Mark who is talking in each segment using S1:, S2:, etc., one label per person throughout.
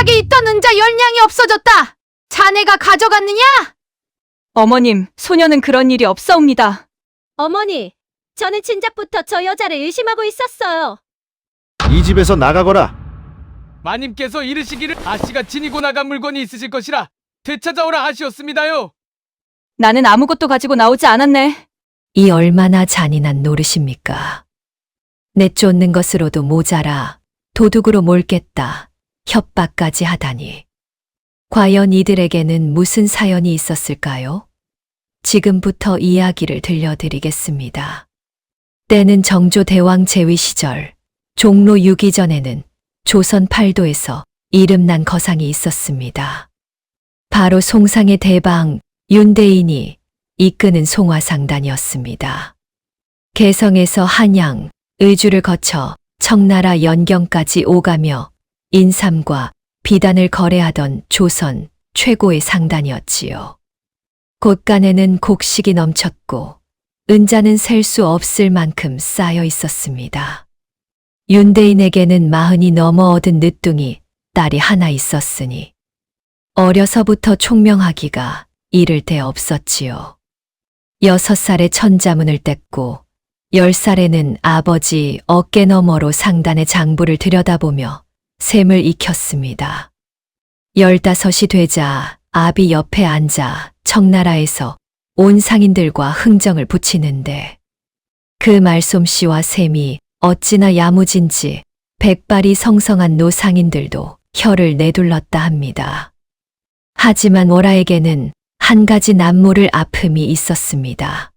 S1: 바닥에 있던 은자 10냥이 없어졌다. 자네가 가져갔느냐?
S2: 어머님, 소녀는 그런 일이 없사옵니다.
S3: 어머니, 저는 진작부터 저 여자를 의심하고 있었어요.
S4: 이 집에서 나가거라.
S5: 마님께서 이르시기를 아씨가 지니고 나간 물건이 있으실 것이라 되찾아오라 하시었습니다요.
S2: 나는 아무것도 가지고 나오지 않았네.
S6: 이 얼마나 잔인한 노릇입니까? 내쫓는 것으로도 모자라 도둑으로 몰겠다 협박까지 하다니. 과연 이들에게는 무슨 사연이 있었을까요? 지금부터 이야기를 들려드리겠습니다. 때는 정조 대왕 제위 시절 종로 6기 전에는 조선 팔도에서 이름난 거상이 있었습니다. 바로 송상의 대방 윤대인이 이끄는 송화상단이었습니다. 개성에서 한양, 의주를 거쳐 청나라 연경까지 오가며 인삼과 비단을 거래하던 조선 최고의 상단이었지요. 곳간에는 곡식이 넘쳤고 은자는 셀 수 없을 만큼 쌓여 있었습니다. 윤대인에게는 40이 넘어 얻은 늦둥이 딸이 하나 있었으니 어려서부터 총명하기가 이를 데 없었지요. 6살에 천자문을 뗐고 10살에는 아버지 어깨 너머로 상단의 장부를 들여다보며 셈을 익혔습니다. 15이 되자 아비 옆에 앉아 청나라에서 온 상인들과 흥정을 붙이는데 그 말솜씨와 셈이 어찌나 야무진지 백발이 성성한 노상인들도 혀를 내둘렀다 합니다. 하지만 오라에게는 한 가지 남모를 아픔이 있었습니다.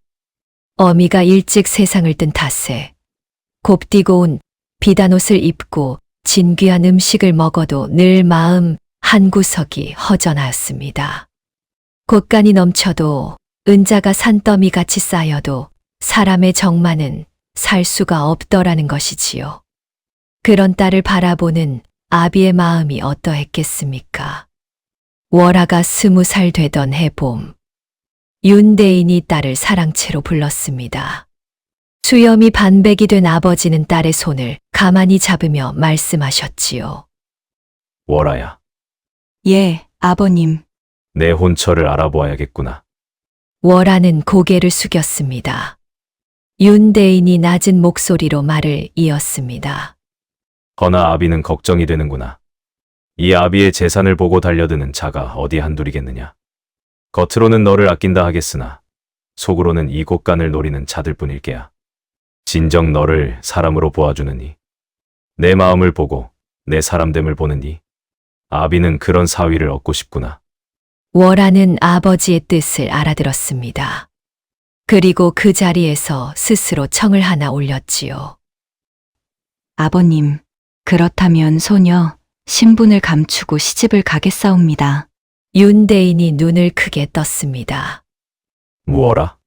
S6: 어미가 일찍 세상을 뜬 탓에 곱디고 온 비단옷을 입고 진귀한 음식을 먹어도 늘 마음 한구석이 허전하였습니다. 곳간이 넘쳐도 은자가 산더미같이 쌓여도 사람의 정만은 살 수가 없더라는 것이지요. 그런 딸을 바라보는 아비의 마음이 어떠했겠습니까? 월하가 20살 되던 해봄, 윤대인이 딸을 사랑채로 불렀습니다. 수염이 반백이 된 아버지는 딸의 손을 가만히 잡으며 말씀하셨지요.
S4: 월아야,
S2: 예, 아버님.
S4: 내 혼처를 알아보아야겠구나.
S6: 월하는 고개를 숙였습니다. 윤대인이 낮은 목소리로 말을 이었습니다.
S4: 허나 아비는 걱정이 되는구나. 이 아비의 재산을 보고 달려드는 자가 어디 한둘이겠느냐. 겉으로는 너를 아낀다 하겠으나 속으로는 이 곳간을 노리는 자들 뿐일게야. 진정 너를 사람으로 보아주느니 내 마음을 보고 내 사람됨을 보느니 아비는 그런 사위를 얻고 싶구나.
S6: 월하는 아버지의 뜻을 알아들었습니다. 그리고 그 자리에서 스스로 청을 하나 올렸지요.
S2: 아버님, 그렇다면 소녀 신분을 감추고 시집을 가겠사옵니다.
S6: 윤대인이 눈을 크게 떴습니다.
S4: 무어라?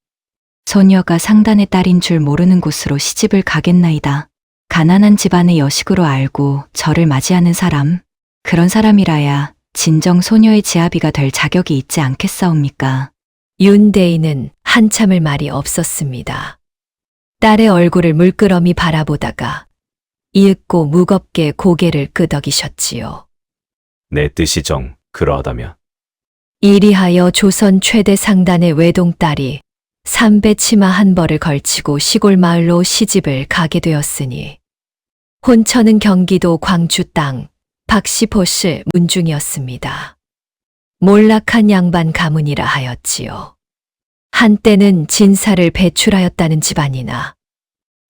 S2: 소녀가 상단의 딸인 줄 모르는 곳으로 시집을 가겠나이다. 가난한 집안의 여식으로 알고 저를 맞이하는 사람, 그런 사람이라야 진정 소녀의 지아비가 될 자격이 있지 않겠사옵니까?
S6: 윤대인은 한참을 말이 없었습니다. 딸의 얼굴을 물끄러미 바라보다가 이윽고 무겁게 고개를 끄덕이셨지요.
S4: 내 뜻이 정 그러하다면
S6: 이리하여 조선 최대 상단의 외동딸이 삼배 치마 한 벌을 걸치고 시골 마을로 시집을 가게 되었으니 혼처는 경기도 광주 땅 박시포시 문중이었습니다. 몰락한 양반 가문이라 하였지요. 한때는 진사를 배출하였다는 집안이나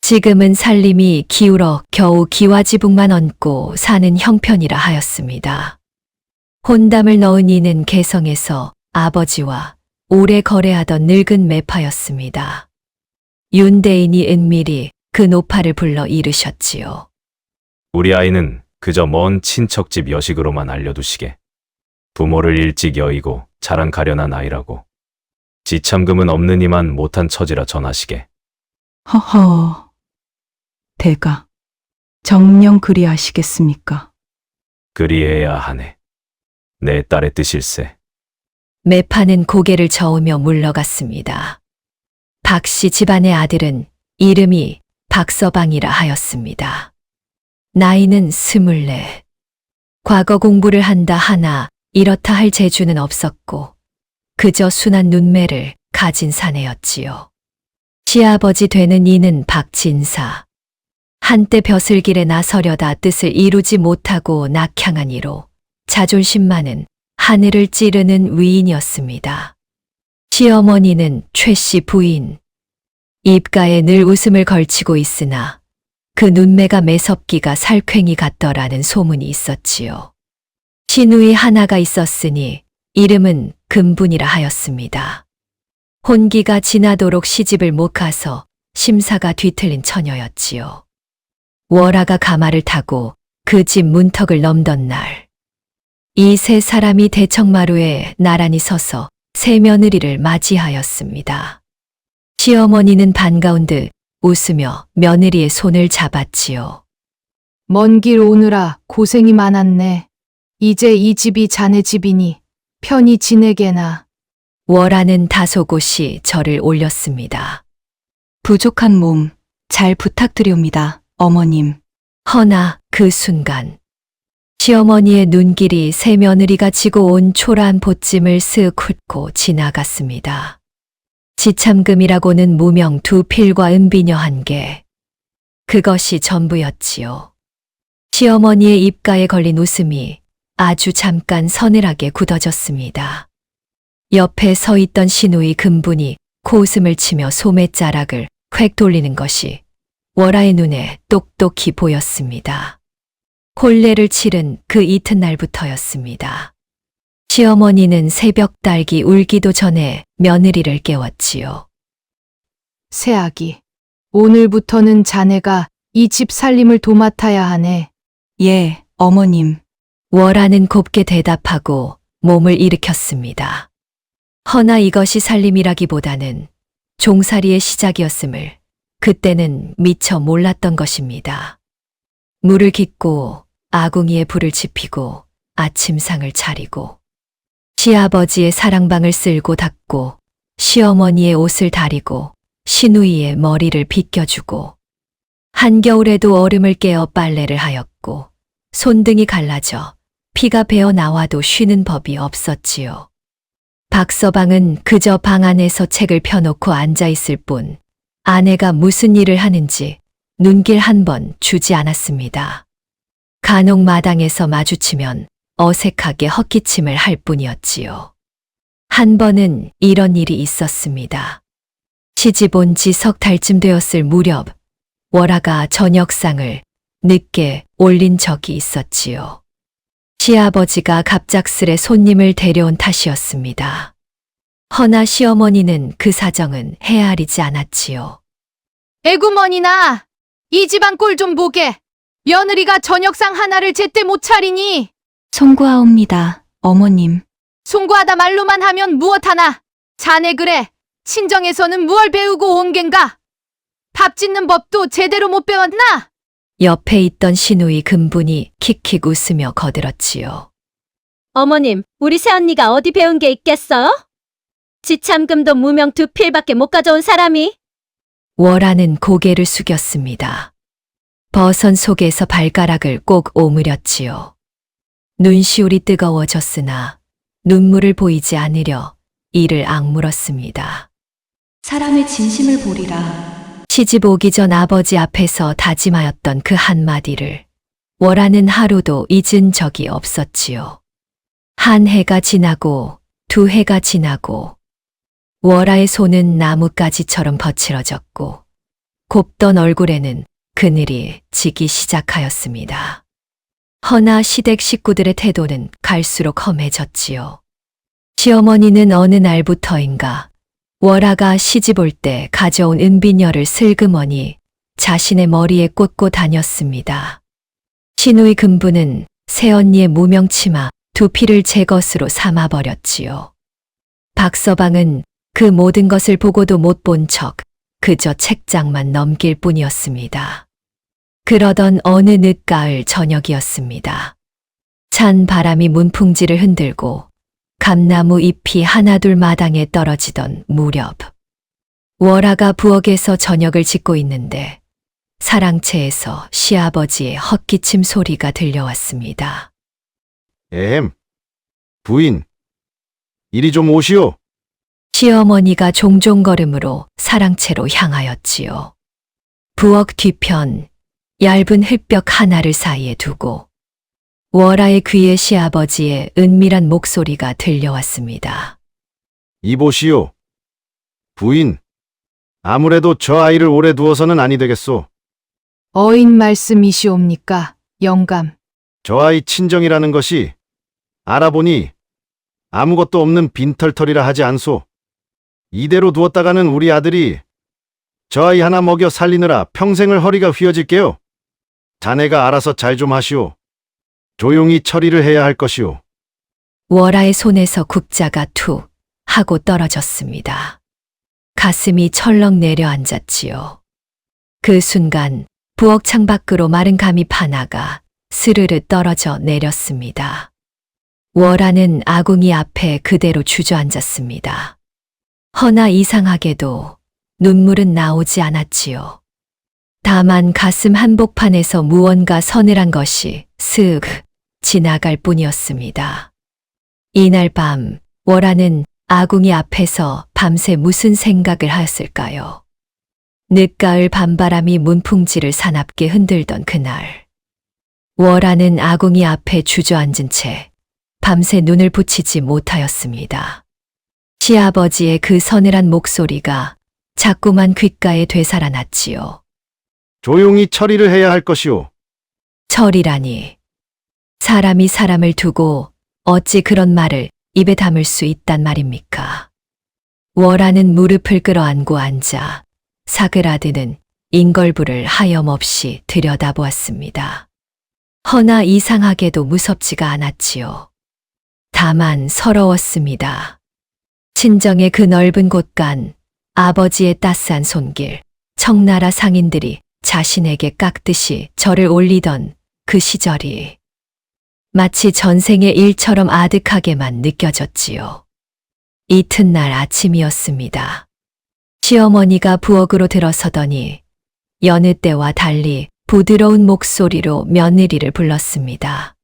S6: 지금은 살림이 기울어 겨우 기와지붕만 얹고 사는 형편이라 하였습니다. 혼담을 넣은 이는 개성에서 아버지와 오래 거래하던 늙은 매파였습니다. 윤대인이 은밀히 그 노파를 불러 이르셨지요.
S4: 우리 아이는 그저 먼 친척집 여식으로만 알려두시게. 부모를 일찍 여의고 자랑 가련한 아이라고. 지참금은 없는 이만 못한 처지라 전하시게.
S7: 허허, 대가 정녕 그리하시겠습니까?
S4: 그리해야 하네. 내 딸의 뜻일세.
S6: 매파는 고개를 저으며 물러갔습니다. 박씨 집안의 아들은 이름이 박서방이라 하였습니다. 나이는 24. 과거 공부를 한다 하나 이렇다 할 재주는 없었고 그저 순한 눈매를 가진 사내였지요. 시아버지 되는 이는 박진사. 한때 벼슬길에 나서려다 뜻을 이루지 못하고 낙향한 이로 자존심만은 하늘을 찌르는 위인이었습니다. 시어머니는 최 씨 부인. 입가에 늘 웃음을 걸치고 있으나 그 눈매가 매섭기가 살쾡이 같더라는 소문이 있었지요. 시누이 하나가 있었으니 이름은 금분이라 하였습니다. 혼기가 지나도록 시집을 못 가서 심사가 뒤틀린 처녀였지요. 월하가 가마를 타고 그 집 문턱을 넘던 날, 이 세 사람이 대청마루에 나란히 서서 새 며느리를 맞이하였습니다. 시어머니는 반가운 듯 웃으며 며느리의 손을 잡았지요.
S8: 먼 길 오느라 고생이 많았네. 이제 이 집이 자네 집이니 편히 지내게나.
S6: 월하는 다소곳이 절을 올렸습니다.
S2: 부족한 몸 잘 부탁드리옵니다, 어머님.
S6: 허나 그 순간 시어머니의 눈길이 새 며느리가 지고 온 초라한 보찜을 쓱 훑고 지나갔습니다. 지참금이라고는 무명 두 필과 은비녀 한 개. 그것이 전부였지요. 시어머니의 입가에 걸린 웃음이 아주 잠깐 서늘하게 굳어졌습니다. 옆에 서 있던 시누이 금분이 코웃음을 치며 소매자락을 획 돌리는 것이 월하의 눈에 똑똑히 보였습니다. 혼례를 치른 그 이튿날부터였습니다. 시어머니는 새벽 딸기 울기도 전에 며느리를 깨웠지요.
S8: 새아기, 오늘부터는 자네가 이 집 살림을 도맡아야 하네.
S2: 예, 어머님.
S6: 월하는 곱게 대답하고 몸을 일으켰습니다. 허나 이것이 살림이라기보다는 종살이의 시작이었음을 그때는 미처 몰랐던 것입니다. 물을 깃고 아궁이에 불을 지피고 아침상을 차리고 시아버지의 사랑방을 쓸고 닦고 시어머니의 옷을 다리고 시누이의 머리를 빗겨주고 한겨울에도 얼음을 깨어 빨래를 하였고 손등이 갈라져 피가 배어 나와도 쉬는 법이 없었지요. 박서방은 그저 방 안에서 책을 펴놓고 앉아있을 뿐 아내가 무슨 일을 하는지 눈길 한 번 주지 않았습니다. 간혹 마당에서 마주치면 어색하게 헛기침을 할 뿐이었지요. 한 번은 이런 일이 있었습니다. 시집 온 지 석 달쯤 되었을 무렵 월하가 저녁상을 늦게 올린 적이 있었지요. 시아버지가 갑작스레 손님을 데려온 탓이었습니다. 허나 시어머니는 그 사정은 헤아리지 않았지요.
S1: 애구머니나 이 집안 꼴 좀 보게. 며느리가 저녁상 하나를 제때 못 차리니
S2: 송구하옵니다, 어머님.
S1: 송구하다 말로만 하면 무엇하나. 자네 그래 친정에서는 무얼 배우고 온 겐가. 밥 짓는 법도 제대로 못 배웠나?
S6: 옆에 있던 시누이 금분이 킥킥 웃으며 거들었지요.
S3: 어머님, 우리 새언니가 어디 배운 게 있겠어요? 지참금도 무명 두 필밖에 못 가져온 사람이.
S6: 월하는 고개를 숙였습니다. 버선 속에서 발가락을 꼭 오므렸지요. 눈시울이 뜨거워졌으나 눈물을 보이지 않으려 이를 악물었습니다.
S2: 사람의 진심을 보리라.
S6: 시집 오기 전 아버지 앞에서 다짐하였던 그 한마디를 월하는 하루도 잊은 적이 없었지요. 한 해가 지나고 두 해가 지나고 월하의 손은 나뭇가지처럼 거칠어졌고 곱던 얼굴에는 그늘이 지기 시작하였습니다. 허나 시댁 식구들의 태도는 갈수록 험해졌지요. 시어머니는 어느 날부터인가 월하가 시집 올 때 가져온 은비녀를 슬그머니 자신의 머리에 꽂고 다녔습니다. 시누이 금부는 새언니의 무명치마 두 필을 제 것으로 삼아버렸지요. 박서방은 그 모든 것을 보고도 못 본 척 그저 책장만 넘길 뿐이었습니다. 그러던 어느 늦가을 저녁이었습니다. 찬 바람이 문풍지를 흔들고 감나무 잎이 하나둘 마당에 떨어지던 무렵 월하가 부엌에서 저녁을 짓고 있는데 사랑채에서 시아버지의 헛기침 소리가 들려왔습니다.
S9: 부인, 이리 좀 오시오.
S6: 시어머니가 종종 걸음으로 사랑채로 향하였지요. 부엌 뒤편 얇은 흙벽 하나를 사이에 두고 월아의 귀에 시아버지의 은밀한 목소리가 들려왔습니다.
S9: 이보시오. 부인, 아무래도 저 아이를 오래 두어서는 아니 되겠소.
S8: 어인 말씀이시옵니까, 영감?
S9: 저 아이 친정이라는 것이 알아보니 아무것도 없는 빈털털이라 하지 않소. 이대로 두었다가는 우리 아들이 저 아이 하나 먹여 살리느라 평생을 허리가 휘어질게요. 자네가 알아서 잘 좀 하시오. 조용히 처리를 해야 할 것이오.
S6: 월아의 손에서 국자가 툭 하고 떨어졌습니다. 가슴이 철렁 내려앉았지요. 그 순간 부엌 창 밖으로 마른 감잎 하나가 스르르 떨어져 내렸습니다. 월아는 아궁이 앞에 그대로 주저앉았습니다. 허나 이상하게도 눈물은 나오지 않았지요. 다만 가슴 한복판에서 무언가 서늘한 것이 슥 지나갈 뿐이었습니다. 이날 밤 월아는 아궁이 앞에서 밤새 무슨 생각을 하였을까요? 늦가을 밤바람이 문풍지를 사납게 흔들던 그날, 월아는 아궁이 앞에 주저앉은 채 밤새 눈을 붙이지 못하였습니다. 시아버지의 그 서늘한 목소리가 자꾸만 귓가에 되살아났지요.
S9: 조용히 처리를 해야 할 것이오.
S6: 철이라니. 사람이 사람을 두고 어찌 그런 말을 입에 담을 수 있단 말입니까? 월아는 무릎을 끌어안고 앉아 사그라드는 인걸부를 하염없이 들여다보았습니다. 허나 이상하게도 무섭지가 않았지요. 다만 서러웠습니다. 친정의 그 넓은 곳간, 아버지의 따스한 손길, 청나라 상인들이 자신에게 깎듯이 절을 올리던 그 시절이 마치 전생의 일처럼 아득하게만 느껴졌지요. 이튿날 아침이었습니다. 시어머니가 부엌으로 들어서더니 여느 때와 달리 부드러운 목소리로 며느리를 불렀습니다.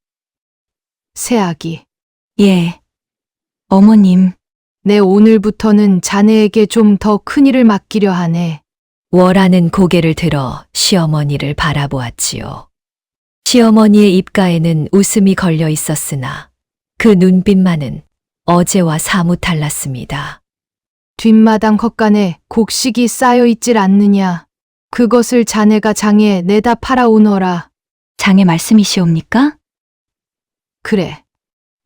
S8: 새아기,
S2: 예. 어머님,
S8: 내 오늘부터는 자네에게 좀 더 큰일을 맡기려 하네.
S6: 월아는 고개를 들어 시어머니를 바라보았지요. 시어머니의 입가에는 웃음이 걸려 있었으나 그 눈빛만은 어제와 사뭇 달랐습니다.
S8: 뒷마당 겉간에 곡식이 쌓여 있질 않느냐. 그것을 자네가 장에 내다 팔아오너라.
S2: 장의 말씀이시옵니까?
S8: 그래.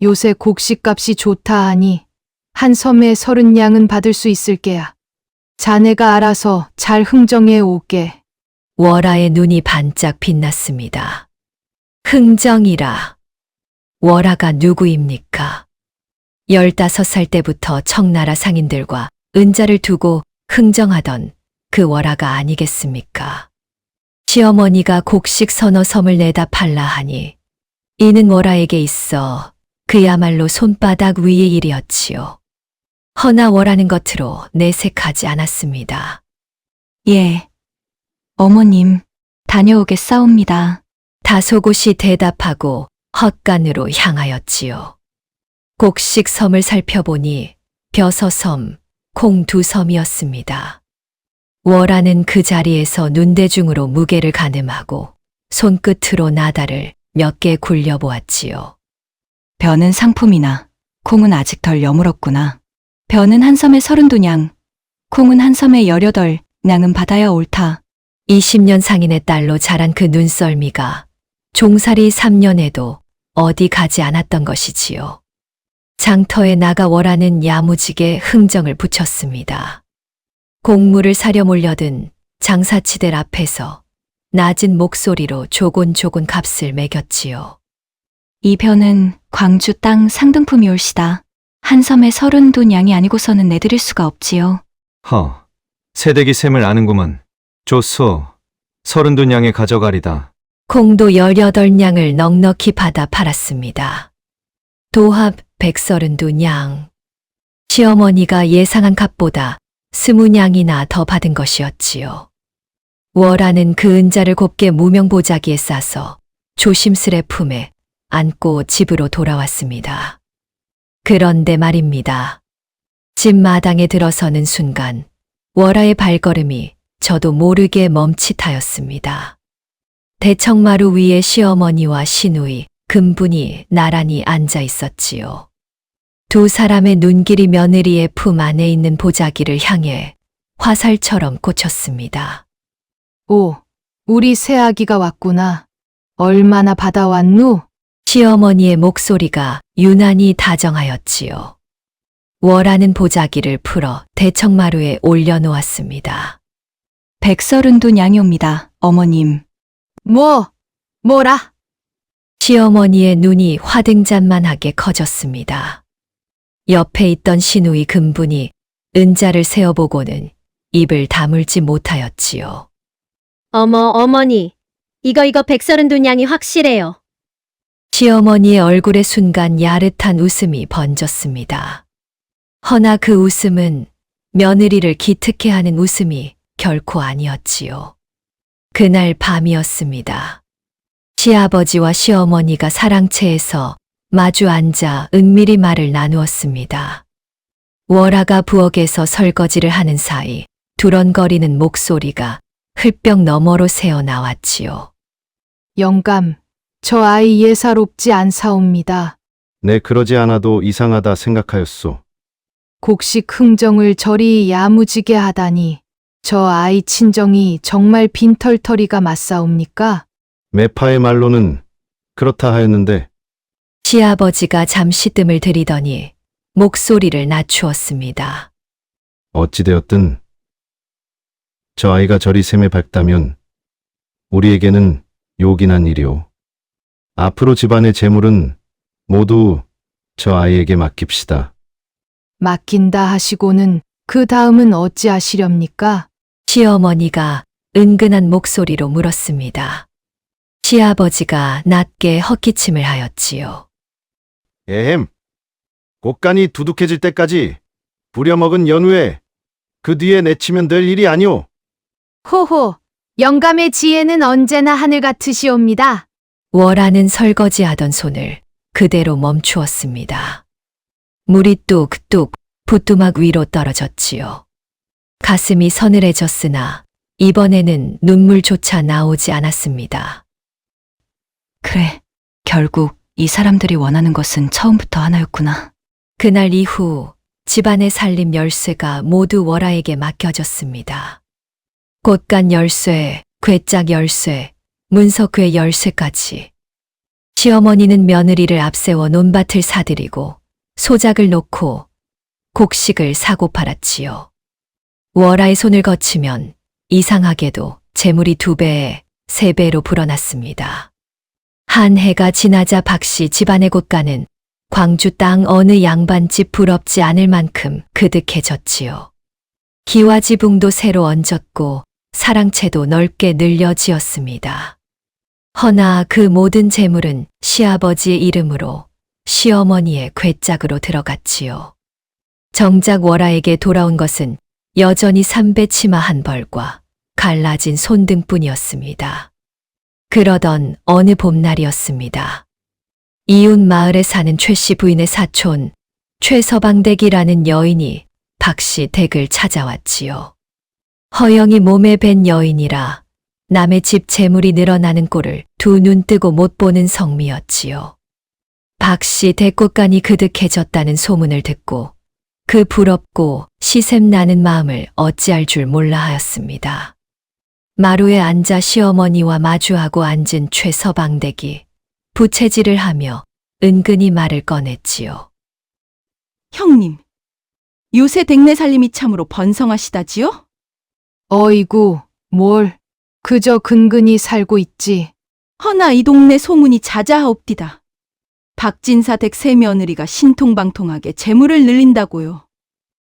S8: 요새 곡식값이 좋다 하니 한 섬에 30냥은 받을 수 있을 게야. 자네가 알아서 잘 흥정해 오게.
S6: 월아의 눈이 반짝 빛났습니다. 흥정이라. 월아가 누구입니까? 15살 때부터 청나라 상인들과 은자를 두고 흥정하던 그 월아가 아니겠습니까? 시어머니가 곡식 서너 섬을 내다 팔라 하니 이는 월아에게 있어 그야말로 손바닥 위의 일이었지요. 허나 월아는 겉으로 내색하지 않았습니다.
S2: 예. 어머님, 다녀오겠사옵니다.
S6: 다소곳이 대답하고 헛간으로 향하였지요. 곡식 섬을 살펴보니 벼서섬, 콩 2섬이었습니다. 월아는 그 자리에서 눈대중으로 무게를 가늠하고 손끝으로 나달을 몇 개 굴려보았지요.
S2: 벼는 상품이나 콩은 아직 덜 여물었구나. 벼는 한 섬에 32냥, 콩은 한 섬에 18냥은 받아야 옳다.
S6: 20년 상인의 딸로 자란 그 눈썰미가 종살이 3년에도 어디 가지 않았던 것이지요. 장터에 나가 월아는 야무지게 흥정을 붙였습니다. 곡물을 사려 몰려든 장사치들 앞에서 낮은 목소리로 조곤조곤 값을 매겼지요.
S2: 이 벼는 광주 땅 상등품이 올시다. 한 섬에 32냥이 아니고서는 내드릴 수가 없지요.
S10: 새댁이 셈을 아는구먼. 좋소. 32냥에 가져가리다.
S6: 콩도 18냥을 넉넉히 받아 팔았습니다. 도합 132냥. 시어머니가 예상한 값보다 20냥이나 더 받은 것이었지요. 월아는 그 은자를 곱게 무명보자기에 싸서 조심스레 품에 안고 집으로 돌아왔습니다. 그런데 말입니다. 집 마당에 들어서는 순간 월아의 발걸음이 저도 모르게 멈칫하였습니다. 대청마루 위에 시어머니와 시누이, 금분이 나란히 앉아 있었지요. 두 사람의 눈길이 며느리의 품 안에 있는 보자기를 향해 화살처럼 꽂혔습니다.
S8: 오, 우리 새아기가 왔구나. 얼마나 받아왔누?
S6: 시어머니의 목소리가 유난히 다정하였지요. 월하는 보자기를 풀어 대청마루에 올려놓았습니다.
S2: 132냥이옵니다, 어머님.
S8: 뭐라?
S6: 시어머니의 눈이 화등잔만하게 커졌습니다. 옆에 있던 시누이 금분이 은자를 세어보고는 입을 다물지 못하였지요.
S3: 어머니. 이거 132냥이 확실해요.
S6: 시어머니의 얼굴에 순간 야릇한 웃음이 번졌습니다. 허나 그 웃음은 며느리를 기특해 하는 웃음이 결코 아니었지요. 그날 밤이었습니다. 시아버지와 시어머니가 사랑채에서 마주 앉아 은밀히 말을 나누었습니다. 월아가 부엌에서 설거지를 하는 사이 두런거리는 목소리가 흘벽 너머로 새어 나왔지요.
S8: 영감, 저 아이 예사롭지 않사옵니다.
S9: 내 그러지 않아도 이상하다 생각하였소.
S8: 곡식 흥정을 저리 야무지게 하다니 저 아이 친정이 정말 빈털터리가 맞사옵니까?
S9: 매파의 말로는 그렇다 하였는데
S6: 시아버지가 잠시 뜸을 들이더니 목소리를 낮추었습니다.
S9: 어찌되었든 저 아이가 저리 셈에 밝다면 우리에게는 요긴한 일이오. 앞으로 집안의 재물은 모두 저 아이에게 맡깁시다.
S8: 맡긴다 하시고는 그 다음은 어찌하시렵니까?
S6: 시어머니가 은근한 목소리로 물었습니다. 시아버지가 낮게 헛기침을 하였지요.
S9: 에헴, 곡간이 두둑해질 때까지 부려먹은 연후에 그 뒤에 내치면 될 일이 아니오.
S1: 호호, 영감의 지혜는 언제나 하늘 같으시옵니다.
S6: 월하는 설거지하던 손을 그대로 멈추었습니다. 물이 뚝뚝 부뚜막 위로 떨어졌지요. 가슴이 서늘해졌으나 이번에는 눈물조차 나오지 않았습니다.
S2: 그래, 결국 이 사람들이 원하는 것은 처음부터 하나였구나.
S6: 그날 이후 집안의 살림 열쇠가 모두 월하에게 맡겨졌습니다. 꽃간 열쇠, 괴짝 열쇠, 문석괴 열쇠까지. 시어머니는 며느리를 앞세워 논밭을 사들이고 소작을 놓고 곡식을 사고 팔았지요. 월하의 손을 거치면 이상하게도 재물이 2배에 3배로 불어났습니다. 한 해가 지나자 박씨 집안의 곳간은 광주 땅 어느 양반집 부럽지 않을 만큼 그득해졌지요. 기와지붕도 새로 얹었고 사랑채도 넓게 늘려 지었습니다. 허나 그 모든 재물은 시아버지의 이름으로 시어머니의 괴짝으로 들어갔지요. 정작 월하에게 돌아온 것은 여전히 3배 치마 한 벌과 갈라진 손등뿐이었습니다. 그러던 어느 봄날이었습니다. 이웃 마을에 사는 최씨 부인의 사촌 최서방댁이라는 여인이 박씨 댁을 찾아왔지요. 허영이 몸에 밴 여인이라 남의 집 재물이 늘어나는 꼴을 두 눈 뜨고 못 보는 성미였지요. 박씨 댁곳간이 그득해졌다는 소문을 듣고 그 부럽고 시샘 나는 마음을 어찌할 줄 몰라 하였습니다. 마루에 앉아 시어머니와 마주하고 앉은 최서방댁이 부채질을 하며 은근히 말을 꺼냈지요.
S7: 형님, 요새 댁내 살림이 참으로 번성하시다지요?
S8: 어이구, 뭘. 그저 근근히 살고 있지.
S7: 허나 이 동네 소문이 자자하옵디다. 박진사 댁 새 며느리가 신통방통하게 재물을 늘린다고요.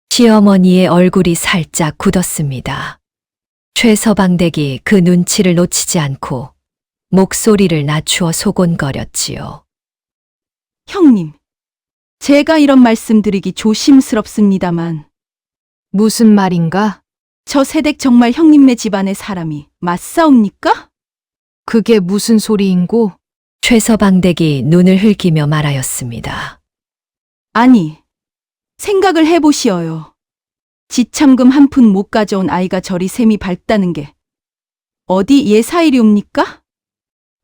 S6: 시어머니의 얼굴이 살짝 굳었습니다. 최서방댁이 그 눈치를 놓치지 않고 목소리를 낮추어 소곤거렸지요.
S7: 형님, 제가 이런 말씀드리기 조심스럽습니다만
S8: 무슨 말인가?
S7: 저 새댁 정말 형님네 집안의 사람이 맞사옵니까?
S8: 그게 무슨 소리인고?
S6: 최서방댁이 눈을 흘기며 말하였습니다.
S7: 아니, 생각을 해보시어요. 지참금 한 푼 못 가져온 아이가 저리 셈이 밝다는 게 어디 예사일이옵니까?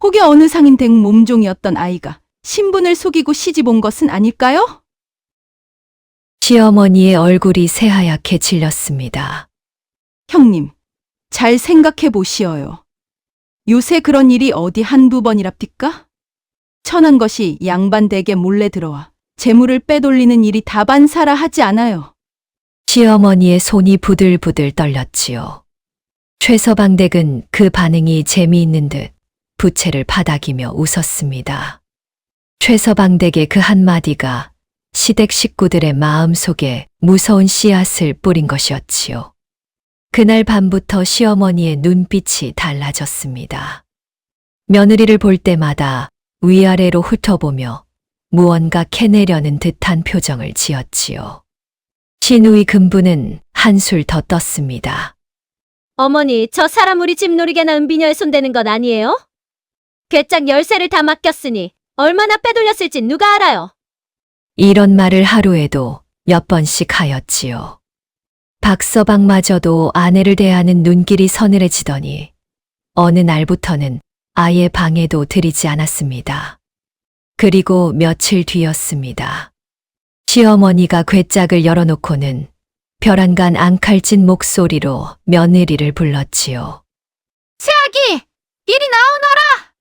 S7: 혹여 어느 상인 댁 몸종이었던 아이가 신분을 속이고 시집 온 것은 아닐까요?
S6: 시어머니의 얼굴이 새하얗게 질렸습니다.
S7: 형님, 잘 생각해 보시어요. 요새 그런 일이 어디 한두 번이랍니까? 천한 것이 양반 댁에 몰래 들어와 재물을 빼돌리는 일이 다반사라 하지 않아요.
S6: 시어머니의 손이 부들부들 떨렸지요. 최서방댁은 그 반응이 재미있는 듯 부채를 파닥이며 웃었습니다. 최서방댁의 그 한마디가 시댁 식구들의 마음속에 무서운 씨앗을 뿌린 것이었지요. 그날 밤부터 시어머니의 눈빛이 달라졌습니다. 며느리를 볼 때마다 위아래로 훑어보며 무언가 캐내려는 듯한 표정을 지었지요. 신우이 금부는 한술 더 떴습니다.
S3: 어머니, 저 사람 우리 집 놀이개나 은비녀에 손대는 건 아니에요? 괴짝 열쇠를 다 맡겼으니 얼마나 빼돌렸을진 누가 알아요?
S6: 이런 말을 하루에도 몇 번씩 하였지요. 박서방마저도 아내를 대하는 눈길이 서늘해지더니 어느 날부터는 아예 방에도 들이지 않았습니다. 그리고 며칠 뒤였습니다. 시어머니가 괴짝을 열어놓고는 벼랑간 앙칼진 목소리로 며느리를 불렀지요.
S1: 새아기, 이리 나오너라!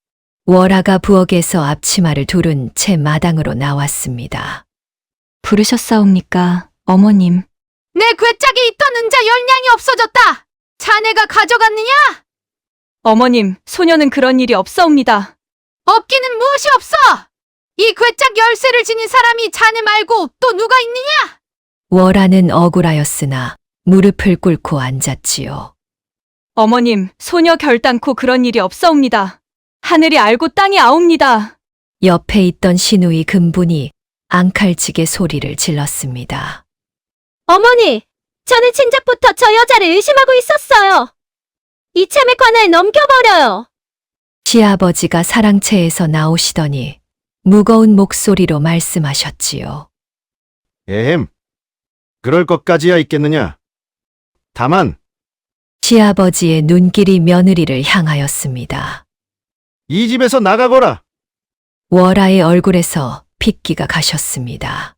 S6: 월아가 부엌에서 앞치마를 두른 채 마당으로 나왔습니다.
S2: 부르셨사옵니까, 어머님?
S1: 내 괴짝에 있던 은자 10냥이 없어졌다! 자네가 가져갔느냐?
S7: 어머님, 소녀는 그런 일이 없사옵니다.
S1: 없기는 무엇이 없어! 이 괴짝 열쇠를 지닌 사람이 자네 말고 또 누가 있느냐?
S6: 월아는 억울하였으나 무릎을 꿇고 앉았지요.
S7: 어머님, 소녀 결단코 그런 일이 없사옵니다. 하늘이 알고 땅이 아옵니다.
S6: 옆에 있던 신우이 금분이 앙칼지게 소리를 질렀습니다.
S3: 어머니, 저는 진작부터 저 여자를 의심하고 있었어요. 이참에 관아에 넘겨버려요.
S6: 시아버지가 사랑채에서 나오시더니 무거운 목소리로 말씀하셨지요.
S9: 에헴, 그럴 것까지야 있겠느냐. 다만
S6: 시아버지의 눈길이 며느리를 향하였습니다.
S9: 이 집에서 나가거라.
S6: 월아의 얼굴에서 핏기가 가셨습니다.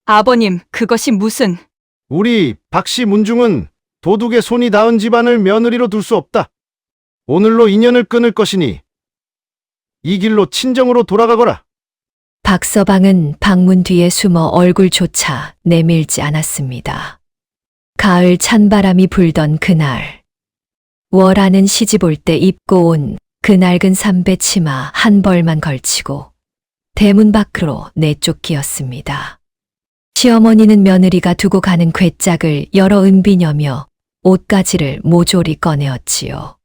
S7: 아버님, 그것이 무슨...
S9: 우리 박씨 문중은 도둑의 손이 닿은 집안을 며느리로 둘 수 없다. 오늘로 인연을 끊을 것이니 이 길로 친정으로 돌아가거라.
S6: 박서방은 방문 뒤에 숨어 얼굴조차 내밀지 않았습니다. 가을 찬바람이 불던 그날, 월아는 시집 올 때 입고 온 그 낡은 삼배 치마 한 벌만 걸치고 대문 밖으로 내쫓기었습니다. 시어머니는 며느리가 두고 가는 괴짝을 여러 은비녀며 옷가지를 모조리 꺼내었지요.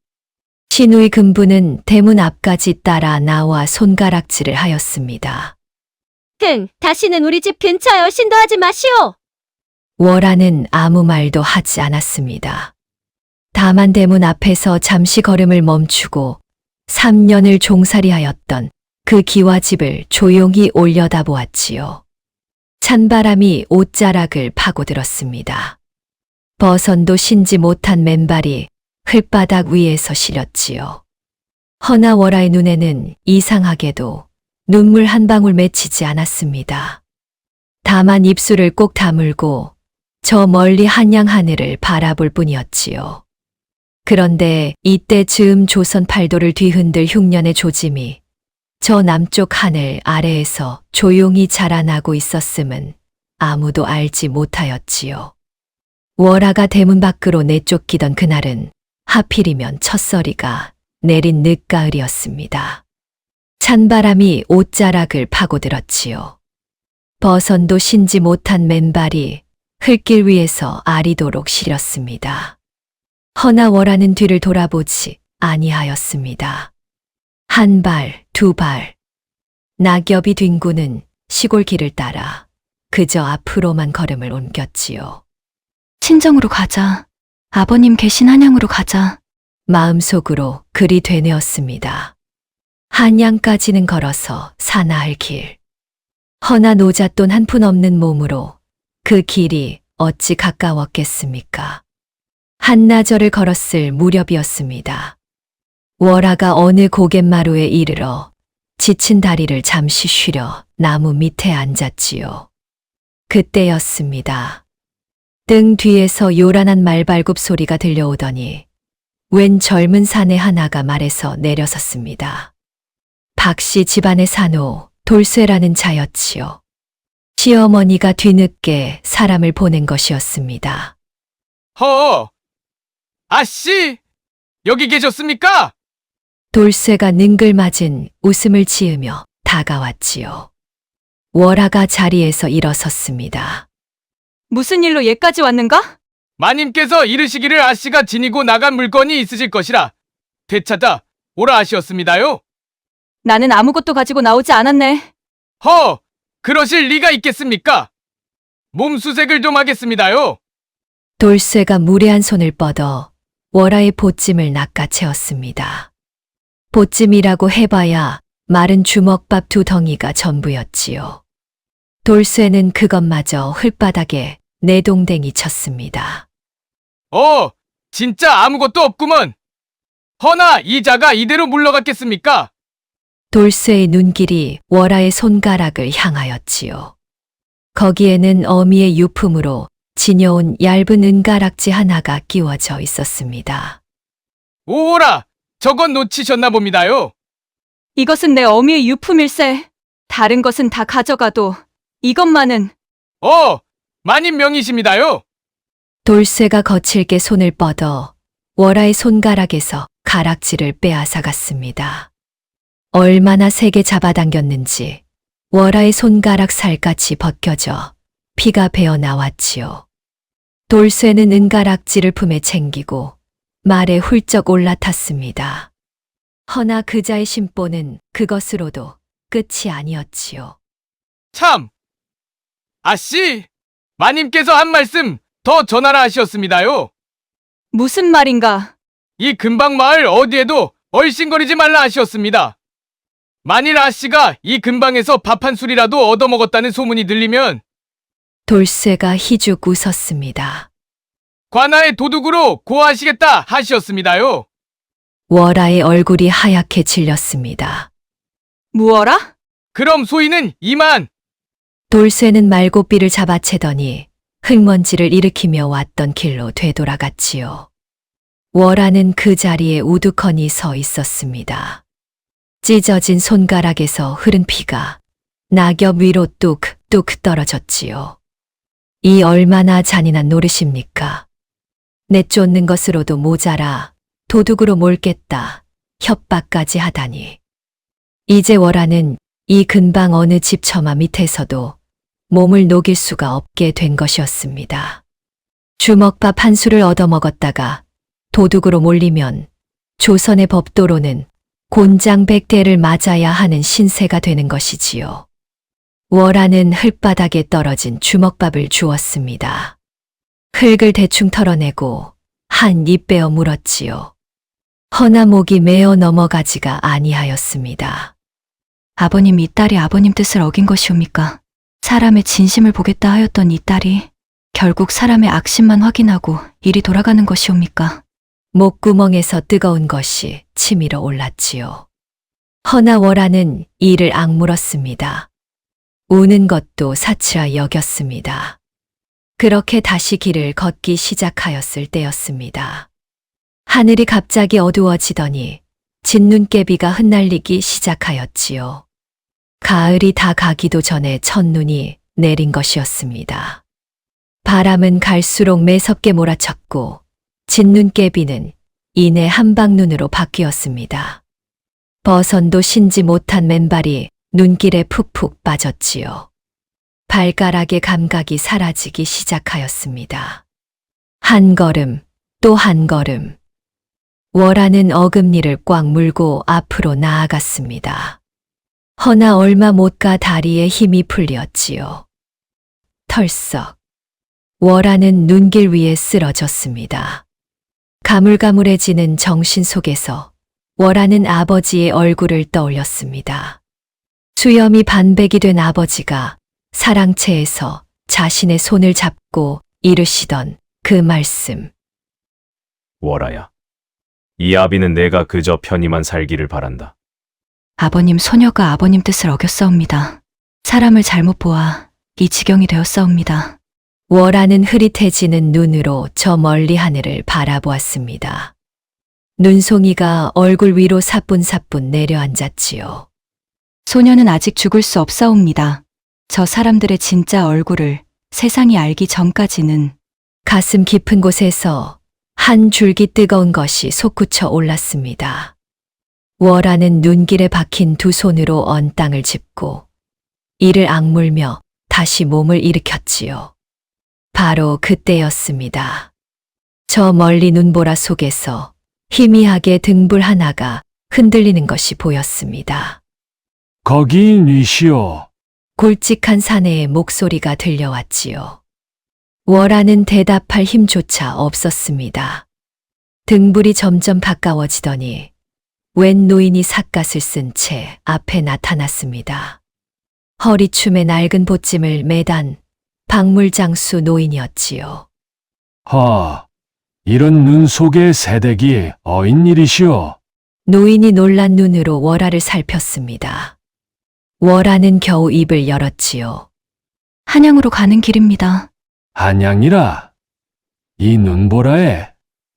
S6: 신우이 금부는 대문 앞까지 따라 나와 손가락질을 하였습니다.
S3: 다시는 우리 집 근처에 신도하지 마시오.
S6: 월아는 아무 말도 하지 않았습니다. 다만 대문 앞에서 잠시 걸음을 멈추고 3년을 종살이하였던 그 기와집을 조용히 올려다보았지요. 찬바람이 옷자락을 파고들었습니다. 버선도 신지 못한 맨발이 흙바닥 위에서 시렸지요. 허나 월아의 눈에는 이상하게도 눈물 한 방울 맺히지 않았습니다. 다만 입술을 꼭 다물고 저 멀리 한양 하늘을 바라볼 뿐이었지요. 그런데 이때 즈음 조선 팔도를 뒤흔들 흉년의 조짐이 저 남쪽 하늘 아래에서 조용히 자라나고 있었음은 아무도 알지 못하였지요. 월아가 대문 밖으로 내쫓기던 그날은 하필이면 첫서리가 내린 늦가을이었습니다. 찬바람이 옷자락을 파고들었지요. 버선도 신지 못한 맨발이 흙길 위에서 아리도록 시렸습니다. 허나 월아는 뒤를 돌아보지 아니하였습니다. 한 발, 두 발. 낙엽이 뒹구는 시골 길을 따라 그저 앞으로만 걸음을 옮겼지요.
S2: 친정으로 가자. 아버님 계신 한양으로 가자.
S6: 마음속으로 그리 되뇌었습니다. 한양까지는 걸어서 사나할 길. 허나 노잣돈 한 푼 없는 몸으로 그 길이 어찌 가까웠겠습니까? 한나절을 걸었을 무렵이었습니다. 월하가 어느 고갯마루에 이르러 지친 다리를 잠시 쉬려 나무 밑에 앉았지요. 그때였습니다. 등 뒤에서 요란한 말발굽 소리가 들려오더니 웬 젊은 사내 하나가 말에서 내려섰습니다. 박씨 집안의 산호 돌쇠라는 자였지요. 시어머니가 뒤늦게 사람을 보낸 것이었습니다.
S5: 허! 아씨! 여기 계셨습니까?
S6: 돌쇠가 능글맞은 웃음을 지으며 다가왔지요. 월하가 자리에서 일어섰습니다.
S2: 무슨 일로 얘까지 왔는가?
S5: 마님께서 이르시기를 아씨가 지니고 나간 물건이 있으실 것이라 되찾아 오라 하시었습니다요.
S2: 나는 아무것도 가지고 나오지 않았네.
S5: 허! 그러실 리가 있겠습니까? 몸수색을 좀 하겠습니다요.
S6: 돌쇠가 무례한 손을 뻗어 월하의 보찜을 낚아채었습니다. 보찜이라고 해봐야 마른 주먹밥 2덩이가 전부였지요. 돌쇠는 그것마저 흙바닥에 내동댕이 쳤습니다.
S5: 진짜 아무것도 없구먼. 허나 이자가 이대로 물러갔겠습니까?
S6: 돌쇠의 눈길이 월하의 손가락을 향하였지요. 거기에는 어미의 유품으로 지녀온 얇은 은가락지 하나가 끼워져 있었습니다.
S5: 오호라! 저건 놓치셨나 봅니다요.
S2: 이것은 내 어미의 유품일세. 다른 것은 다 가져가도 이것만은.
S5: 마님 명이십니다요.
S6: 돌쇠가 거칠게 손을 뻗어 월하의 손가락에서 가락지를 빼앗아갔습니다. 얼마나 세게 잡아당겼는지 월하의 손가락 살갗이 벗겨져 피가 배어 나왔지요. 돌쇠는 은가락지를 품에 챙기고 말에 훌쩍 올라탔습니다. 허나 그자의 심보는 그것으로도 끝이 아니었지요.
S5: 참! 아씨! 마님께서 한 말씀 더 전하라 하시었습니다요.
S2: 무슨 말인가?
S5: 이 근방 마을 어디에도 얼씬거리지 말라 하시었습니다. 만일 아씨가 이 근방에서 밥 한 술이라도 얻어먹었다는 소문이 들리면
S6: 돌쇠가 희죽 웃었습니다.
S5: 관아의 도둑으로 고하시겠다 하시었습니다요.
S6: 월하의 얼굴이 하얗게 질렸습니다.
S2: 무어라?
S5: 그럼 소인은 이만!
S6: 돌쇠는 말고삐를 잡아채더니 흙먼지를 일으키며 왔던 길로 되돌아갔지요. 월하는 그 자리에 우두커니 서 있었습니다. 찢어진 손가락에서 흐른 피가 낙엽 위로 뚝뚝 떨어졌지요. 이 얼마나 잔인한 노릇입니까? 내쫓는 것으로도 모자라 도둑으로 몰겠다 협박까지 하다니. 이제 월하는 이 근방 어느 집 처마 밑에서도 몸을 녹일 수가 없게 된 것이었습니다. 주먹밥 한 술을 얻어먹었다가 도둑으로 몰리면 조선의 법도로는 곤장백대를 맞아야 하는 신세가 되는 것이지요. 월하는 흙바닥에 떨어진 주먹밥을 주었습니다. 흙을 대충 털어내고 한 입 빼어 물었지요. 허나 목이 메어 넘어가지가 아니하였습니다.
S2: 아버님, 이 딸이 아버님 뜻을 어긴 것이옵니까? 사람의 진심을 보겠다 하였던 이 딸이 결국 사람의 악심만 확인하고 일이 돌아가는 것이옵니까?
S6: 목구멍에서 뜨거운 것이 치밀어 올랐지요. 허나 월하는 이를 악물었습니다. 우는 것도 사치라 여겼습니다. 그렇게 다시 길을 걷기 시작하였을 때였습니다. 하늘이 갑자기 어두워지더니 진눈깨비가 흩날리기 시작하였지요. 가을이 다 가기도 전에 첫눈이 내린 것이었습니다. 바람은 갈수록 매섭게 몰아쳤고 진눈깨비는 이내 한방눈으로 바뀌었습니다. 버선도 신지 못한 맨발이 눈길에 푹푹 빠졌지요. 발가락의 감각이 사라지기 시작하였습니다. 한 걸음, 또 한 걸음. 월하는 어금니를 꽉 물고 앞으로 나아갔습니다. 허나 얼마 못 가 다리에 힘이 풀렸지요. 털썩. 월하는 눈길 위에 쓰러졌습니다. 가물가물해지는 정신 속에서 월하는 아버지의 얼굴을 떠올렸습니다. 수염이 반백이 된 아버지가 사랑채에서 자신의 손을 잡고 이르시던 그 말씀.
S4: 월아야. 이 아비는 내가 그저 편히만 살기를 바란다.
S2: 아버님, 소녀가 아버님 뜻을 어겼사옵니다. 사람을 잘못 보아 이 지경이 되었사옵니다.
S6: 월하는 흐릿해지는 눈으로 저 멀리 하늘을 바라보았습니다. 눈송이가 얼굴 위로 사뿐사뿐 내려앉았지요.
S2: 소녀는 아직 죽을 수 없사옵니다. 저 사람들의 진짜 얼굴을 세상이 알기 전까지는.
S6: 가슴 깊은 곳에서 한 줄기 뜨거운 것이 솟구쳐 올랐습니다. 월하는 눈길에 박힌 두 손으로 언 땅을 짚고 이를 악물며 다시 몸을 일으켰지요. 바로 그때였습니다. 저 멀리 눈보라 속에서 희미하게 등불 하나가 흔들리는 것이 보였습니다.
S11: 거기 니시오.
S6: 굵직한 사내의 목소리가 들려왔지요. 월하는 대답할 힘조차 없었습니다. 등불이 점점 가까워지더니 웬 노인이 삿갓을 쓴 채 앞에 나타났습니다. 허리춤에 낡은 보찜을 매단 박물장수 노인이었지요.
S11: 허, 이런 눈 속의 새댁이 어인일이시오.
S6: 노인이 놀란 눈으로 월하를 살폈습니다. 월하는 겨우 입을 열었지요.
S2: 한양으로 가는 길입니다.
S11: 한양이라. 이 눈보라에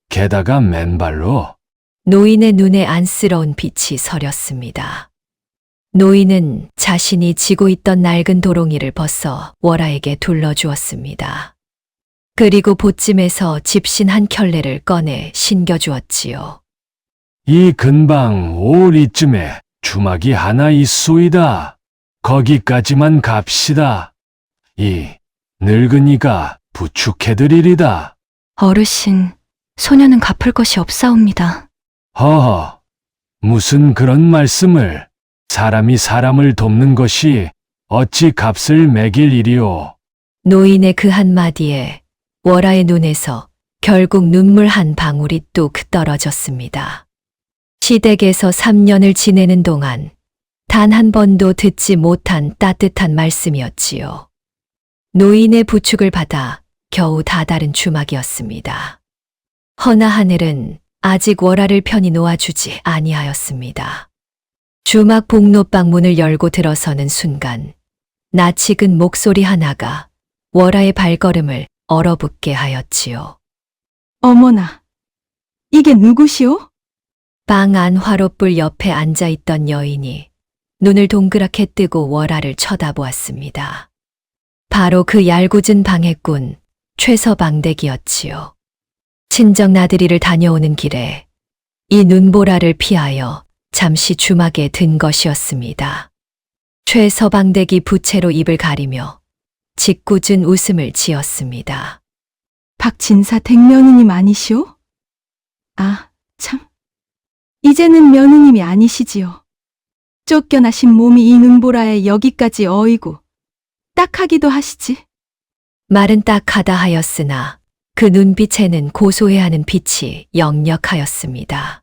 S11: 게다가 맨발로.
S6: 노인의 눈에 안쓰러운 빛이 서렸습니다. 노인은 자신이 지고 있던 낡은 도롱이를 벗어 월하에게 둘러주었습니다. 그리고 보찜에서 집신 한 켤레를 꺼내 신겨주었지요.
S11: 이 근방 오리쯤에 주막이 하나 있소이다. 거기까지만 갑시다. 이 늙은이가 부축해드리리다.
S2: 어르신, 소녀는 갚을 것이 없사옵니다.
S11: 허허, 무슨 그런 말씀을. 사람이 사람을 돕는 것이 어찌 값을 매길 일이오.
S6: 노인의 그 한마디에 월하의 눈에서 결국 눈물 한 방울이 뚝 떨어졌습니다. 시댁에서 3년을 지내는 동안 단 한 번도 듣지 못한 따뜻한 말씀이었지요. 노인의 부축을 받아 겨우 다다른 주막이었습니다. 허나 하늘은 아직 월하를 편히 놓아주지 아니하였습니다. 주막 복로방 문을 열고 들어서는 순간 낯익은 목소리 하나가 월하의 발걸음을 얼어붙게 하였지요.
S7: 어머나, 이게 누구시오?
S6: 방 안 화롯불 옆에 앉아있던 여인이 눈을 동그랗게 뜨고 월하를 쳐다보았습니다. 바로 그 얄궂은 방해꾼 최서방댁이었지요. 친정 나들이를 다녀오는 길에 이 눈보라를 피하여 잠시 주막에 든 것이었습니다. 최서방댁이 부채로 입을 가리며 짓궂은 웃음을 지었습니다.
S7: 박진사 댁며느님 아니시오? 아, 참. 이제는 며느님이 아니시지요. 쫓겨나신 몸이 이 눈보라에 여기까지 어이고 딱하기도 하시지.
S6: 말은 딱하다 하였으나 그 눈빛에는 고소해하는 빛이 역력하였습니다.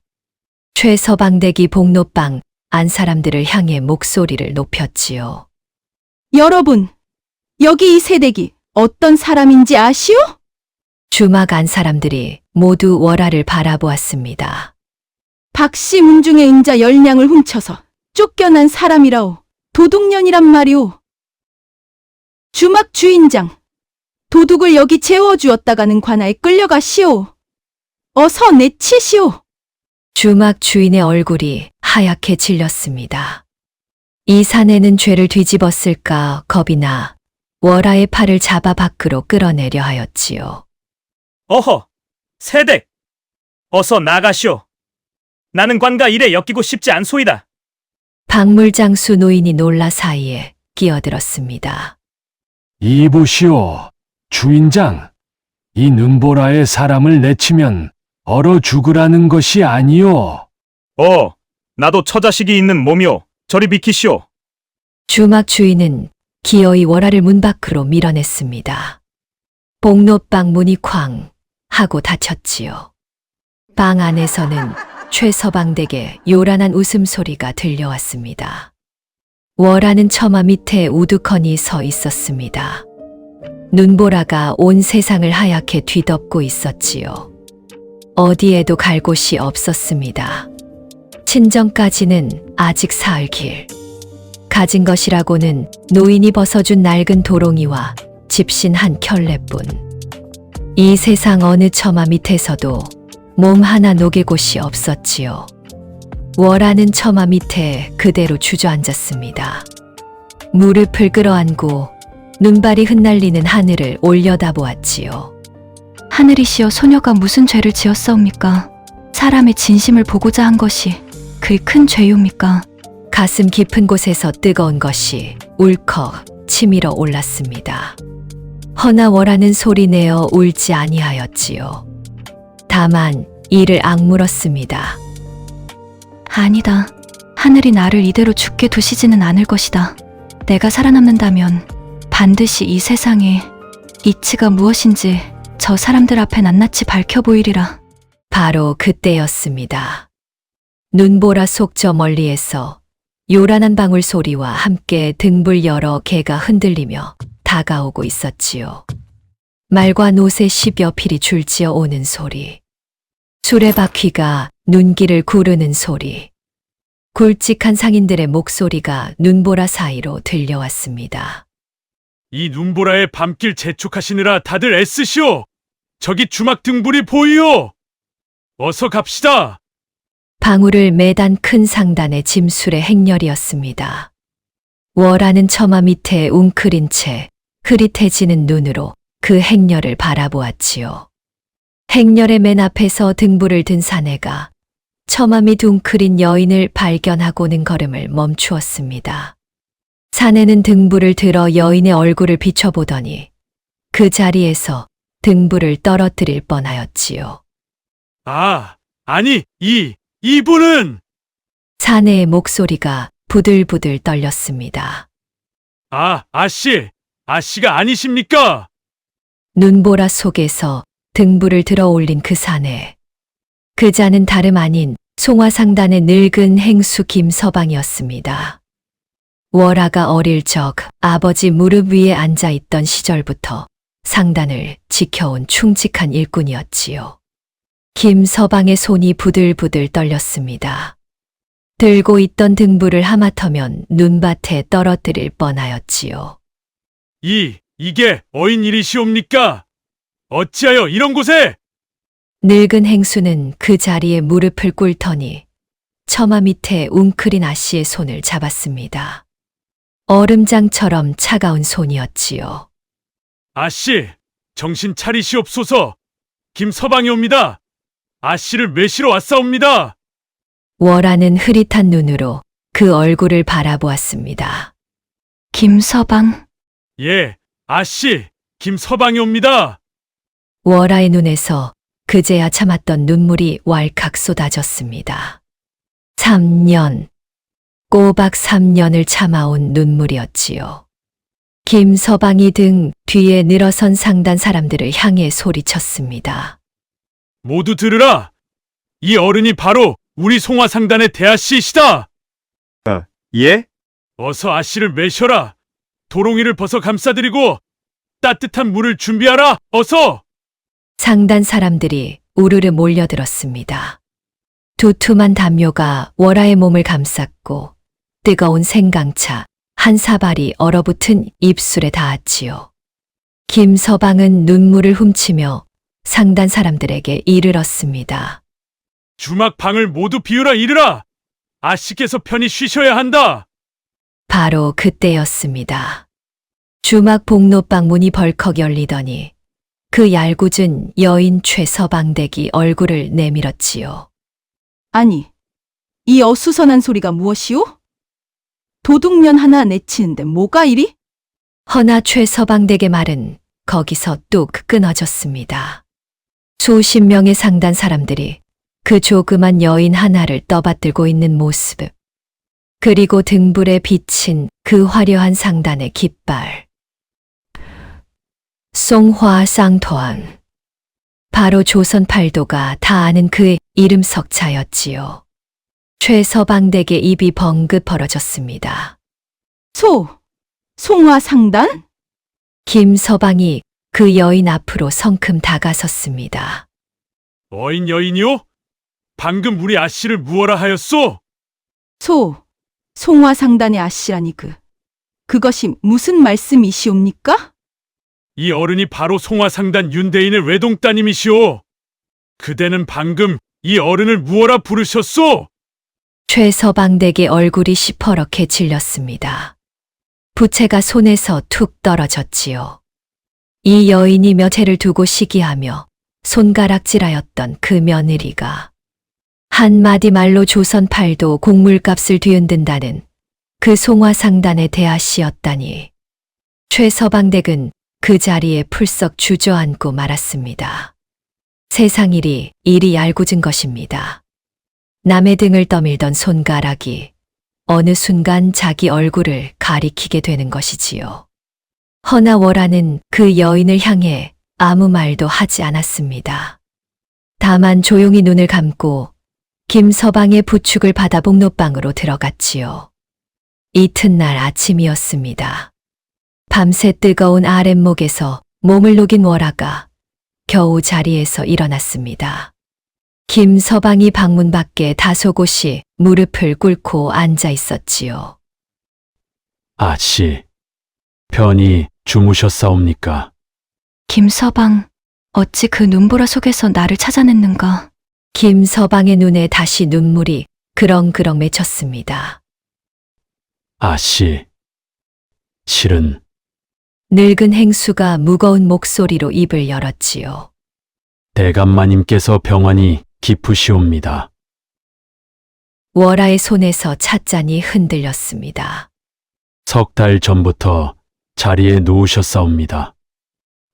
S6: 최서방댁이 복로방 안 사람들을 향해 목소리를 높였지요.
S7: 여러분, 여기 이 새댁이 어떤 사람인지 아시오?
S6: 주막 안 사람들이 모두 월하를 바라보았습니다.
S7: 박씨 문중의 은자 10냥을 훔쳐서 쫓겨난 사람이라오. 도둑년이란 말이오. 주막 주인장, 도둑을 여기 재워주었다가는 관아에 끌려가시오. 어서 내치시오.
S6: 주막 주인의 얼굴이 하얗게 질렸습니다. 이 사내는 죄를 뒤집었을까 겁이 나 월하의 팔을 잡아 밖으로 끌어내려 하였지요.
S12: 어허, 새댁! 어서 나가시오. 나는 관과 일에 엮이고 싶지 않소이다.
S6: 박물장수 노인이 놀라 사이에 끼어들었습니다.
S11: 이보시오, 주인장. 이 눈보라에 사람을 내치면 얼어 죽으라는 것이 아니오.
S12: 나도 처자식이 있는 몸이오. 저리 비키시오.
S6: 주막 주인은 기어이 월하를 문 밖으로 밀어냈습니다. 복로방 문이 쾅 하고 닫혔지요. 방 안에서는 최서방댁에 요란한 웃음소리가 들려왔습니다. 월하는 처마 밑에 우두커니 서 있었습니다. 눈보라가 온 세상을 하얗게 뒤덮고 있었지요. 어디에도 갈 곳이 없었습니다. 친정까지는 아직 사흘 길. 가진 것이라고는 노인이 벗어준 낡은 도롱이와 집신 한 켤레뿐. 이 세상 어느 처마 밑에서도 몸 하나 녹일 곳이 없었지요. 월하는 처마 밑에 그대로 주저앉았습니다. 무릎을 끌어안고 눈발이 흩날리는 하늘을 올려다보았지요.
S2: 하늘이시여, 소녀가 무슨 죄를 지었사옵니까? 사람의 진심을 보고자 한 것이 그 큰 죄요입니까?
S6: 가슴 깊은 곳에서 뜨거운 것이 울컥 치밀어 올랐습니다. 허나 월하는 소리내어 울지 아니하였지요. 다만 이를 악물었습니다.
S2: 아니다. 하늘이 나를 이대로 죽게 두시지는 않을 것이다. 내가 살아남는다면 반드시 이 세상에 이치가 무엇인지 저 사람들 앞에 낱낱이 밝혀 보이리라.
S6: 바로 그때였습니다. 눈보라 속 저 멀리에서 요란한 방울 소리와 함께 등불 여러 개가 흔들리며 다가오고 있었지요. 말과 노새 10여 필이 줄지어 오는 소리. 수레바퀴가 눈길을 구르는 소리. 굵직한 상인들의 목소리가 눈보라 사이로 들려왔습니다.
S12: 이 눈보라의 밤길 재촉하시느라 다들 애쓰시오. 저기 주막 등불이 보이오. 어서 갑시다.
S6: 방울을 매단 큰 상단의 짐술의 행렬이었습니다. 월하는 처마 밑에 웅크린 채 흐릿해지는 눈으로 그 행렬을 바라보았지요. 행렬의 맨 앞에서 등불을 든 사내가 처마 밑 웅크린 여인을 발견하고는 걸음을 멈추었습니다. 사내는 등불을 들어 여인의 얼굴을 비춰보더니 그 자리에서 등불을 떨어뜨릴 뻔하였지요.
S12: 아니, 이분은!
S6: 사내의 목소리가 부들부들 떨렸습니다.
S12: 아씨가 아니십니까?
S6: 눈보라 속에서 등불을 들어 올린 그 사내. 그 자는 다름 아닌 송화상단의 늙은 행수 김서방이었습니다. 월하가 어릴 적 아버지 무릎 위에 앉아 있던 시절부터 상단을 지켜온 충직한 일꾼이었지요. 김서방의 손이 부들부들 떨렸습니다. 들고 있던 등불을 하마터면 눈밭에 떨어뜨릴 뻔하였지요.
S12: 이게 어인 일이시옵니까? 어찌하여 이런 곳에?
S6: 늙은 행수는 그 자리에 무릎을 꿇더니 처마 밑에 웅크린 아씨의 손을 잡았습니다. 얼음장처럼 차가운 손이었지요.
S12: 아씨, 정신 차리시옵소서. 김서방이옵니다. 아씨를 매시러 왔사옵니다.
S6: 월하는 흐릿한 눈으로 그 얼굴을 바라보았습니다.
S2: 김서방.
S12: 예, 아씨, 김서방이옵니다.
S6: 월하의 눈에서 그제야 참았던 눈물이 왈칵 쏟아졌습니다. 3년, 꼬박 3년을 참아온 눈물이었지요. 김서방이 등 뒤에 늘어선 상단 사람들을 향해 소리쳤습니다.
S12: 모두 들으라. 이 어른이 바로 우리 송화상단의 대아씨이시다.
S10: 예?
S12: 어서 아씨를 매셔라. 도롱이를 벗어 감싸드리고 따뜻한 물을 준비하라. 어서.
S6: 상단 사람들이 우르르 몰려들었습니다. 두툼한 담요가 월하의 몸을 감쌌고 뜨거운 생강차 한 사발이 얼어붙은 입술에 닿았지요. 김서방은 눈물을 훔치며 상단 사람들에게 이르렀습니다.
S12: 주막 방을 모두 비우라 이르라. 아씨께서 편히 쉬셔야 한다.
S6: 바로 그때였습니다. 주막 복로방 문이 벌컥 열리더니 그 얄궂은 여인 최서방댁이 얼굴을 내밀었지요.
S7: 아니, 이 어수선한 소리가 무엇이오? 도둑년 하나 내치는데 뭐가 이리?
S6: 허나 최서방댁의 말은 거기서 뚝 끊어졌습니다. 수십 명의 상단 사람들이 그 조그만 여인 하나를 떠받들고 있는 모습, 그리고 등불에 비친 그 화려한 상단의 깃발. 송화상토안. 바로 조선 팔도가 다 아는 그 이름 석차였지요. 최서방댁의 입이 벙긋 벌어졌습니다.
S7: 송화상단?
S6: 김서방이 그 여인 앞으로 성큼 다가섰습니다.
S12: 어인 여인이요? 방금 우리 아씨를 무엇라 하였소?
S7: 송화상단의 아씨라니 그것이 무슨 말씀이시옵니까?
S12: 이 어른이 바로 송화상단 윤대인의 외동따님이시오. 그대는 방금 이 어른을 무엇라 부르셨소?
S6: 최서방댁의 얼굴이 시퍼렇게 질렸습니다. 부채가 손에서 툭 떨어졌지요. 이 여인이 몇 해를 두고 시기하며 손가락질하였던 그 며느리가 한마디 말로 조선 팔도 곡물값을 뒤흔든다는 그 송화상단의 대아씨였다니. 최서방댁은 그 자리에 풀썩 주저앉고 말았습니다. 세상일이 이리 얄궂은 것입니다. 남의 등을 떠밀던 손가락이 어느 순간 자기 얼굴을 가리키게 되는 것이지요. 허나 월하는 그 여인을 향해 아무 말도 하지 않았습니다. 다만 조용히 눈을 감고 김서방의 부축을 받아 복로방으로 들어갔지요. 이튿날 아침이었습니다. 밤새 뜨거운 아랫목에서 몸을 녹인 월하가 겨우 자리에서 일어났습니다. 김서방이 방문 밖에 다소곳이 무릎을 꿇고 앉아 있었지요.
S11: 아씨, 편히 주무셨사옵니까?
S2: 김서방, 어찌 그 눈보라 속에서 나를 찾아냈는가?
S6: 김서방의 눈에 다시 눈물이 그렁그렁 맺혔습니다.
S11: 아씨, 실은
S6: 늙은 행수가 무거운 목소리로 입을 열었지요.
S11: 대감마님께서 병환이 깊으시옵니다.
S6: 월하의 손에서 찻잔이 흔들렸습니다.
S11: 석 달 전부터 자리에 누우셨사옵니다.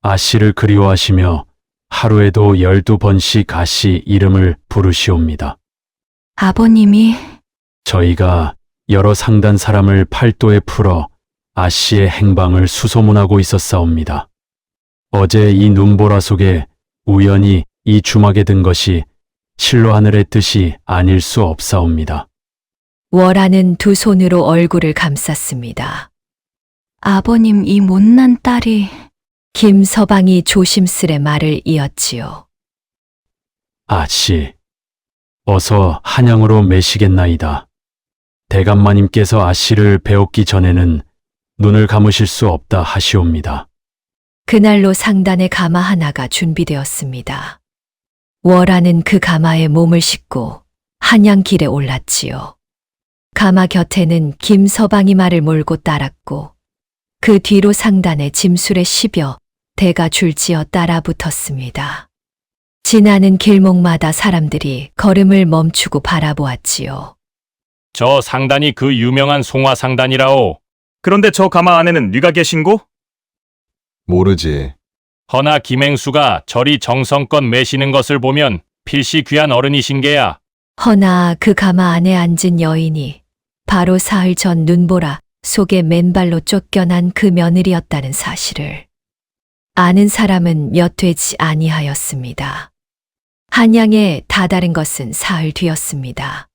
S11: 아씨를 그리워하시며 하루에도 12번씩 아씨 이름을 부르시옵니다.
S2: 아버님이
S11: 저희가 여러 상단 사람을 팔도에 풀어 아씨의 행방을 수소문하고 있었사옵니다. 어제 이 눈보라 속에 우연히 이 주막에 든 것이 실로 하늘의 뜻이 아닐 수 없사옵니다.
S6: 월하는 두 손으로 얼굴을 감쌌습니다.
S2: 아버님 이 못난 딸이
S6: 김서방이 조심스레 말을 이었지요.
S11: 아씨, 어서 한양으로 매시겠나이다. 대감마님께서 아씨를 배웠기 전에는 눈을 감으실 수 없다 하시옵니다.
S6: 그날로 상단의 가마 하나가 준비되었습니다. 월하는 그 가마에 몸을 싣고 한양길에 올랐지요. 가마 곁에는 김서방이 말을 몰고 따랐고 그 뒤로 상단에 짐술에 10여 대가 줄지어 따라 붙었습니다. 지나는 길목마다 사람들이 걸음을 멈추고 바라보았지요.
S12: 저 상단이 그 유명한 송화상단이라오.
S10: 그런데 저 가마 안에는 뉘가 계신고?
S9: 모르지.
S12: 허나 김행수가 저리 정성껏 매시는 것을 보면 필시 귀한 어른이신게야.
S6: 허나 그 가마 안에 앉은 여인이 바로 사흘 전 눈보라 속에 맨발로 쫓겨난 그 며느리였다는 사실을 아는 사람은 몇 되지 아니하였습니다. 한양에 다다른 것은 사흘 뒤였습니다.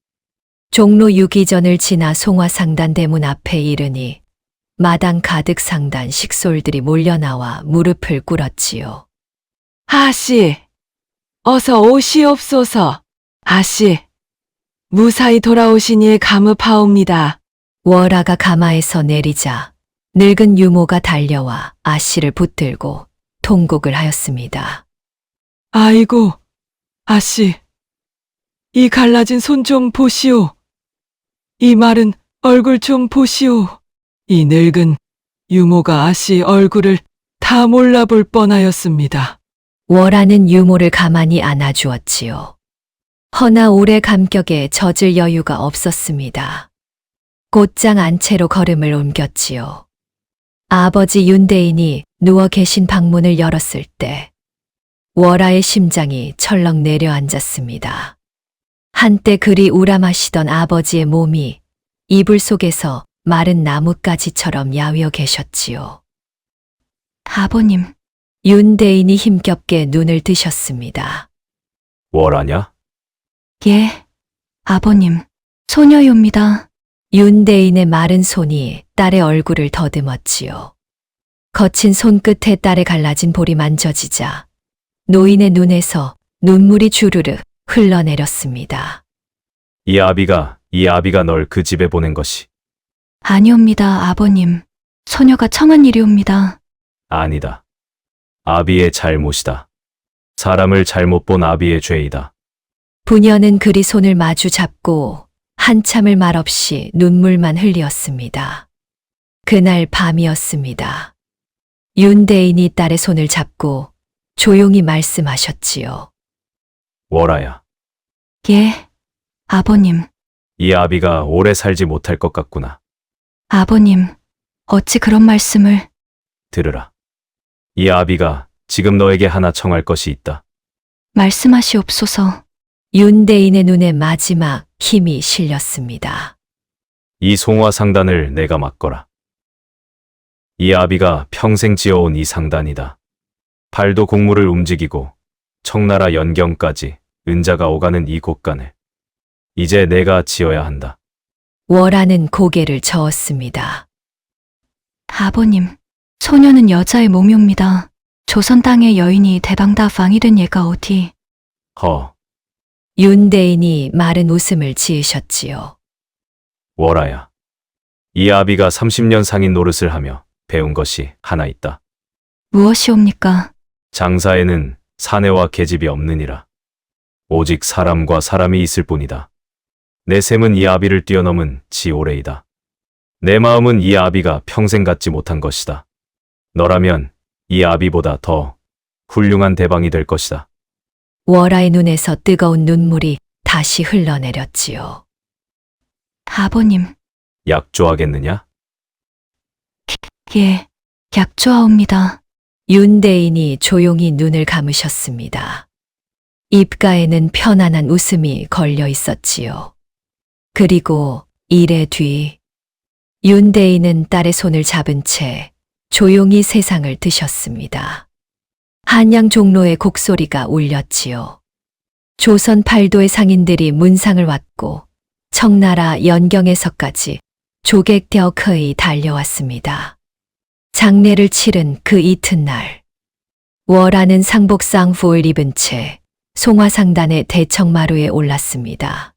S6: 종로 6기전을 지나 송화상단 대문 앞에 이르니 마당 가득 상단 식솔들이 몰려나와 무릎을 꿇었지요.
S7: 아씨, 어서 오시옵소서. 아씨, 무사히 돌아오시니 감읍하옵니다.
S6: 월하가 가마에서 내리자 늙은 유모가 달려와 아씨를 붙들고 통곡을 하였습니다.
S7: 아이고, 아씨, 이 갈라진 손 좀 보시오. 이 마른 얼굴 좀 보시오. 이 늙은 유모가 아씨 얼굴을 다 몰라볼 뻔하였습니다.
S6: 월하는 유모를 가만히 안아주었지요. 허나 오래 감격에 젖을 여유가 없었습니다. 곧장 안채로 걸음을 옮겼지요. 아버지 윤대인이 누워 계신 방문을 열었을 때 월하의 심장이 철렁 내려앉았습니다. 한때 그리 우람하시던 아버지의 몸이 이불 속에서 마른 나뭇가지처럼 야위어 계셨지요.
S2: 아버님,
S6: 윤대인이 힘겹게 눈을 뜨셨습니다.
S4: 월하냐?
S2: 예, 아버님, 소녀요입니다.
S6: 윤대인의 마른 손이 딸의 얼굴을 더듬었지요. 거친 손끝에 딸의 갈라진 볼이 만져지자 노인의 눈에서 눈물이 주르르 흘러내렸습니다.
S4: 이 아비가 널 그 집에 보낸 것이
S2: 아니옵니다, 아버님. 소녀가 청한 일이옵니다.
S4: 아니다. 아비의 잘못이다. 사람을 잘못 본 아비의 죄이다.
S6: 부녀는 그리 손을 마주 잡고 한참을 말없이 눈물만 흘리었습니다. 그날 밤이었습니다. 윤대인이 딸의 손을 잡고 조용히 말씀하셨지요.
S4: 월하야,
S2: 예, 아버님.
S4: 이 아비가 오래 살지 못할 것 같구나.
S2: 아버님, 어찌 그런 말씀을.
S4: 들으라. 이 아비가 지금 너에게 하나 청할 것이 있다.
S2: 말씀하시옵소서.
S6: 윤대인의 눈에 마지막 힘이 실렸습니다.
S4: 이 송화 상단을 내가 맡거라. 이 아비가 평생 지어온 이 상단이다. 발도 곡물을 움직이고 청나라 연경까지 은자가 오가는 이 곳간을 이제 내가 지어야 한다.
S6: 월하는 고개를 저었습니다.
S2: 아버님, 소녀는 여자의 몸이옵니다. 조선 땅의 여인이 대방다방이 된 예가 어디.
S4: 허,
S6: 윤대인이 마른 웃음을 지으셨지요.
S4: 월하야. 이 아비가 30년 상인 노릇을 하며 배운 것이 하나 있다.
S2: 무엇이옵니까?
S4: 장사에는 사내와 계집이 없느니라. 오직 사람과 사람이 있을 뿐이다. 내 셈은 이 아비를 뛰어넘은 지오래이다. 내 마음은 이 아비가 평생 갖지 못한 것이다. 너라면 이 아비보다 더 훌륭한 대방이 될 것이다.
S6: 월하의 눈에서 뜨거운 눈물이 다시 흘러내렸지요.
S2: 아버님,
S4: 약조하겠느냐?
S2: 예, 약조하옵니다.
S6: 윤대인이 조용히 눈을 감으셨습니다. 입가에는 편안한 웃음이 걸려 있었지요. 그리고 이래 뒤 윤대인은 딸의 손을 잡은 채 조용히 세상을 드셨습니다. 한양 종로의 곡소리가 울렸지요. 조선 팔도의 상인들이 문상을 왔고 청나라 연경에서까지 조객되어 거의 달려왔습니다. 장례를 치른 그 이튿날 월하는 상복상포를 입은 채 송화상단의 대청마루에 올랐습니다.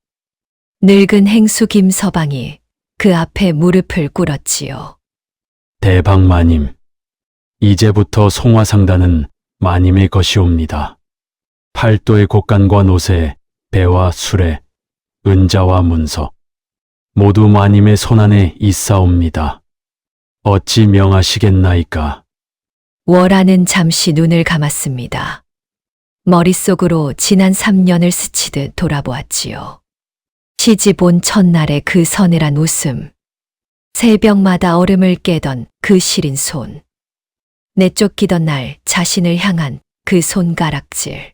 S6: 늙은 행수 김서방이 그 앞에 무릎을 꿇었지요.
S11: 대방 마님, 이제부터 송화상단은 마님의 것이옵니다. 팔도의 곡간과 노새, 배와 수레, 은자와 문서, 모두 마님의 손안에 있사옵니다. 어찌 명하시겠나이까?
S6: 월하는 잠시 눈을 감았습니다. 머릿속으로 지난 3년을 스치듯 돌아보았지요. 시집 온 첫날의 그 서늘한 웃음, 새벽마다 얼음을 깨던 그 시린 손, 내쫓기던 날 자신을 향한 그 손가락질,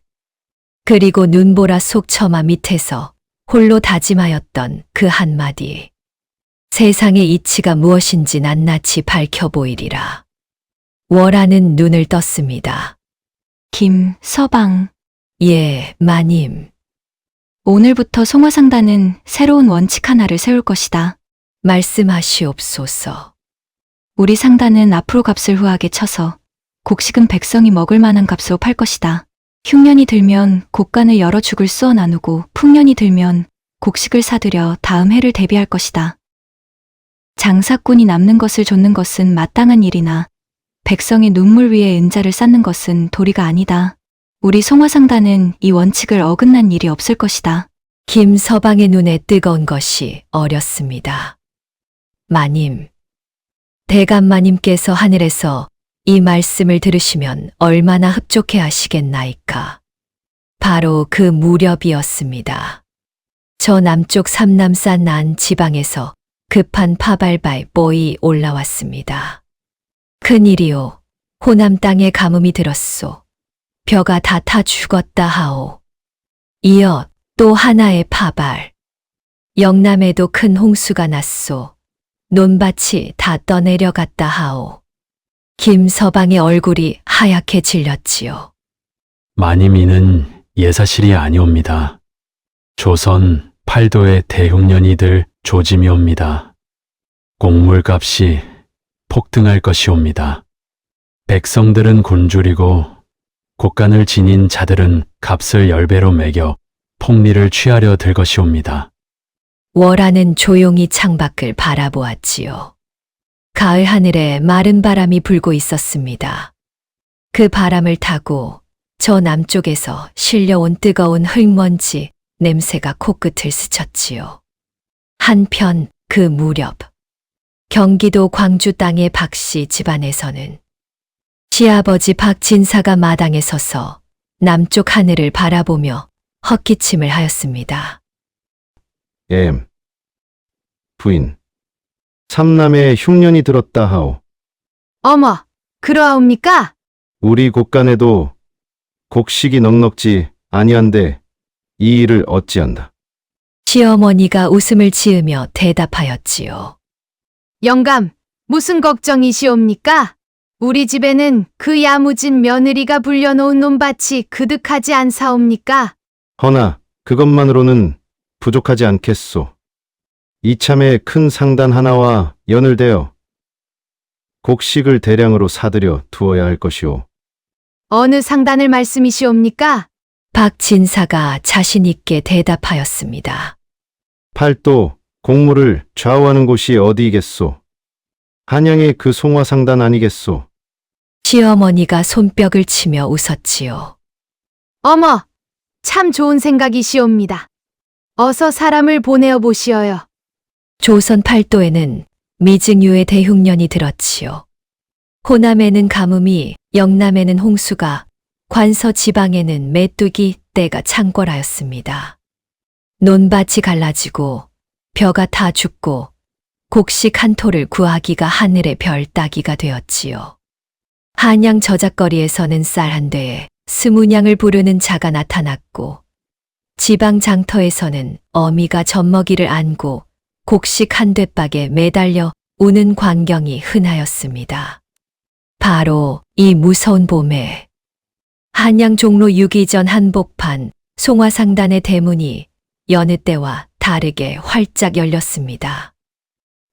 S6: 그리고 눈보라 속 처마 밑에서 홀로 다짐하였던 그 한마디. 세상의 이치가 무엇인지 낱낱이 밝혀 보이리라. 월하는 눈을 떴습니다.
S2: 김서방,
S6: 예, 마님.
S2: 오늘부터 송화상단은 새로운 원칙 하나를 세울 것이다.
S6: 말씀하시옵소서.
S2: 우리 상단은 앞으로 값을 후하게 쳐서 곡식은 백성이 먹을 만한 값으로 팔 것이다. 흉년이 들면 곡간을 여러 죽을 쏘어 나누고 풍년이 들면 곡식을 사들여 다음 해를 대비할 것이다. 장사꾼이 남는 것을 좇는 것은 마땅한 일이나 백성의 눈물 위에 은자를 쌓는 것은 도리가 아니다. 우리 송화상단은 이 원칙을 어긋난 일이 없을 것이다.
S6: 김서방의 눈에 뜨거운 것이 어렸습니다. 마님, 대감마님께서 하늘에서 이 말씀을 들으시면 얼마나 흡족해 하시겠나이까. 바로 그 무렵이었습니다. 저 남쪽 삼남산 난 지방에서 급한 파발바이 뽀이 올라왔습니다. 큰일이요. 호남 땅에 가뭄이 들었소. 벼가 다 타 죽었다 하오. 이어 또 하나의 파발. 영남에도 큰 홍수가 났소. 논밭이 다 떠내려갔다 하오. 김서방의 얼굴이 하얗게 질렸지요.
S11: 마님 이는 예사실이 아니옵니다. 조선 팔도의 대흉년이들 조짐이옵니다. 곡물값이 폭등할 것이옵니다. 백성들은 굶주리고 곡간을 지닌 자들은 값을 10배로 매겨 폭리를 취하려 들 것이옵니다.
S6: 월하는 조용히 창밖을 바라보았지요. 가을 하늘에 마른 바람이 불고 있었습니다. 그 바람을 타고 저 남쪽에서 실려온 뜨거운 흙먼지 냄새가 코끝을 스쳤지요. 한편 그 무렵 경기도 광주 땅의 박씨 집안에서는 시아버지 박진사가 마당에 서서 남쪽 하늘을 바라보며 헛기침을 하였습니다.
S9: 부인. 삼남의 흉년이 들었다 하오.
S1: 어머, 그러하옵니까?
S9: 우리 곳간에도 곡식이 넉넉지 아니한데 이 일을 어찌한다.
S6: 시어머니가 웃음을 지으며 대답하였지요.
S1: 영감, 무슨 걱정이시옵니까? 우리 집에는 그 야무진 며느리가 불려놓은 논밭이 그득하지 않사옵니까?
S9: 허나 그것만으로는 부족하지 않겠소. 이참에 큰 상단 하나와 연을 대어 곡식을 대량으로 사들여 두어야 할 것이오.
S1: 어느 상단을 말씀이시옵니까?
S6: 박진사가 자신 있게 대답하였습니다.
S9: 팔도 곡물을 좌우하는 곳이 어디이겠소? 한양의 그 송화상단 아니겠소?
S6: 시어머니가 손뼉을 치며 웃었지요.
S1: 어머, 참 좋은 생각이시옵니다. 어서 사람을 보내어 보시어요.
S6: 조선 팔도에는 미증유의 대흉년이 들었지요. 호남에는 가뭄이, 영남에는 홍수가, 관서 지방에는 메뚜기 떼가 창궐하였습니다. 논밭이 갈라지고 벼가 다 죽고 곡식 한 토를 구하기가 하늘의 별 따기가 되었지요. 한양 저작거리에서는 쌀 한 대에 20냥을 부르는 자가 나타났고 지방 장터에서는 어미가 젖먹이를 안고 곡식 한 돛박에 매달려 우는 광경이 흔하였습니다. 바로 이 무서운 봄에 한양 종로 6.2 전 한복판 송화상단의 대문이 여느 때와 다르게 활짝 열렸습니다.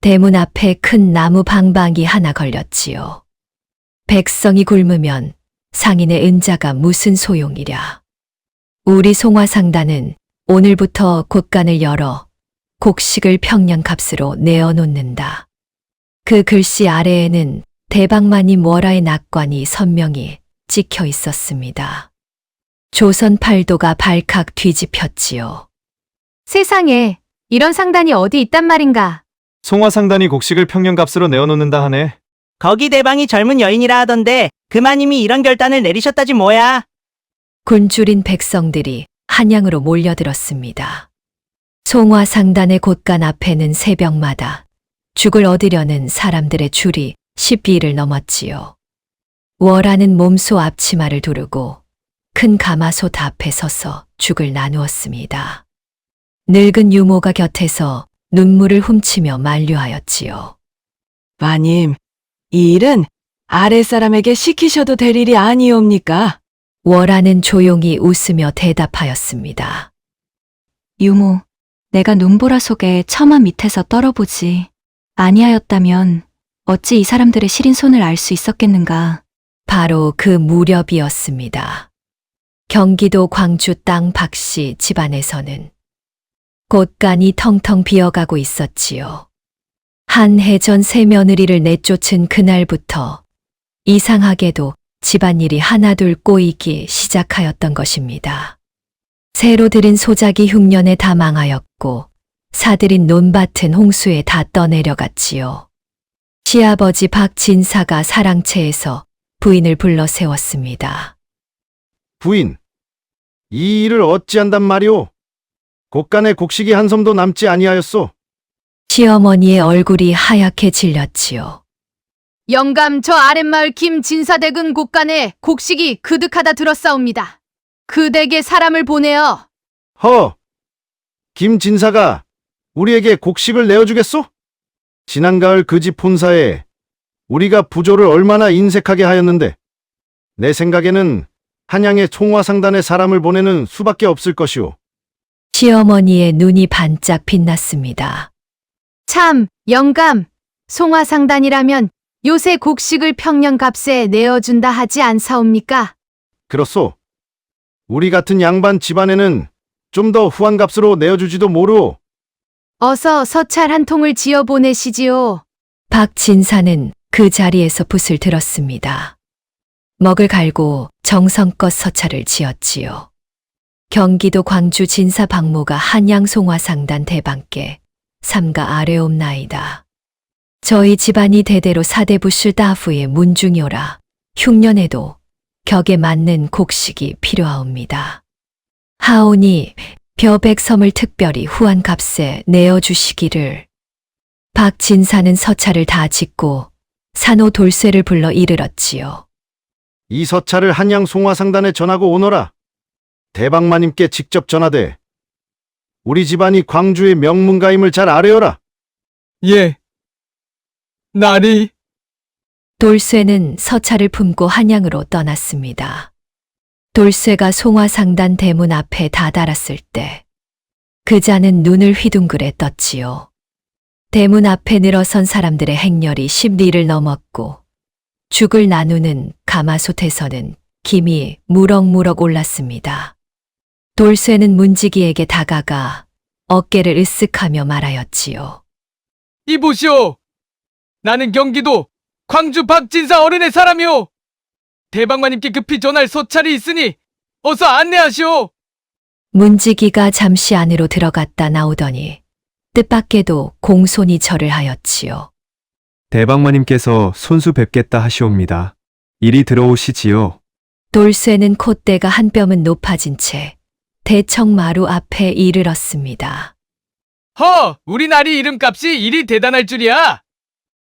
S6: 대문 앞에 큰 나무 방방이 하나 걸렸지요. 백성이 굶으면 상인의 은자가 무슨 소용이랴. 우리 송화상단은 오늘부터 곳간을 열어 곡식을 평년값으로 내어놓는다. 그 글씨 아래에는 대방마님 월하의 낙관이 선명히 찍혀 있었습니다. 조선 팔도가 발칵 뒤집혔지요.
S1: 세상에, 이런 상단이 어디 있단 말인가?
S13: 송화상단이 곡식을 평년값으로 내어놓는다 하네.
S14: 거기 대방이 젊은 여인이라 하던데 그마님이 이런 결단을 내리셨다지 뭐야.
S6: 굶주린 백성들이 한양으로 몰려들었습니다. 송화상단의 곳간 앞에는 새벽마다 죽을 얻으려는 사람들의 줄이 10비를 넘었지요. 월하는 몸소 앞치마를 두르고 큰 가마솥 앞에 서서 죽을 나누었습니다. 늙은 유모가 곁에서 눈물을 훔치며 만류하였지요.
S7: 마님, 이 일은 아랫사람에게 시키셔도 될 일이 아니옵니까?
S6: 월하는 조용히 웃으며 대답하였습니다.
S2: 유모, 내가 눈보라 속에 처마 밑에서 떨어보지 아니하였다면 어찌 이 사람들의 시린 손을 알 수 있었겠는가.
S6: 바로 그 무렵이었습니다. 경기도 광주 땅 박씨 집안에서는 곳간이 텅텅 비어가고 있었지요. 한 해 전 새 며느리를 내쫓은 그날부터 이상하게도 집안일이 하나둘 꼬이기 시작하였던 것입니다. 새로 들인 소작이 흉년에 다 망하였고 사들인 논밭은 홍수에 다 떠내려갔지요. 시아버지 박진사가 사랑채에서 부인을 불러 세웠습니다.
S9: 부인, 이 일을 어찌한단 말이오? 곳간에 곡식이 한 섬도 남지 아니하였소.
S6: 시어머니의 얼굴이 하얗게 질렸지요.
S1: 영감, 저 아랫마을 김진사댁은 곳간에 곡식이 그득하다 들었사옵니다. 그 댁에 사람을 보내어.
S9: 허! 김 진사가 우리에게 곡식을 내어주겠소? 지난 가을 그 집 본사에 우리가 부조를 얼마나 인색하게 하였는데 내 생각에는 한양에 송화상단에 사람을 보내는 수밖에 없을 것이오.
S6: 시어머니의 눈이 반짝 빛났습니다.
S1: 참, 영감. 송화상단이라면 요새 곡식을 평년값에 내어준다 하지 않사옵니까?
S9: 그렇소. 우리 같은 양반 집안에는 좀 더 후한 값으로 내어주지도 모르오.
S1: 어서 서찰 한 통을 지어 보내시지요.
S6: 박진사는 그 자리에서 붓을 들었습니다. 먹을 갈고 정성껏 서찰을 지었지요. 경기도 광주 진사 박모가 한양 송화상단 대방께 삼가 아뢰옵나이다. 저희 집안이 대대로 사대부 실다후의 문중이오라. 흉년에도 격에 맞는 곡식이 필요하옵니다. 하오니 벼백섬을 특별히 후한 값에 내어주시기를. 박진사는 서찰을 다 짓고 산호 돌쇠를 불러 이르렀지요.
S9: 이 서찰을 한양 송화상단에 전하고 오너라. 대방마님께 직접 전하되 우리 집안이 광주의 명문가임을 잘 아뢰어라.
S5: 예. 나리.
S6: 돌쇠는 서찰을 품고 한양으로 떠났습니다. 돌쇠가 송화상단 대문 앞에 다다랐을 때 그자는 눈을 휘둥그레 떴지요. 대문 앞에 늘어선 사람들의 행렬이 10리를 넘었고 죽을 나누는 가마솥에서는 김이 무럭무럭 올랐습니다. 돌쇠는 문지기에게 다가가 어깨를 으쓱하며 말하였지요.
S5: 이보시오. 나는 경기도 광주 박진사 어른의 사람이오. 대방마님께 급히 전할 서찰이 있으니 어서 안내하시오.
S6: 문지기가 잠시 안으로 들어갔다 나오더니 뜻밖에도 공손히 절을 하였지요.
S13: 대방마님께서 손수 뵙겠다 하시옵니다. 이리 들어오시지요.
S6: 돌쇠는 콧대가 한 뼘은 높아진 채 대청마루 앞에 이르렀습니다.
S5: 허! 우리 나리 이름값이 이리 대단할 줄이야.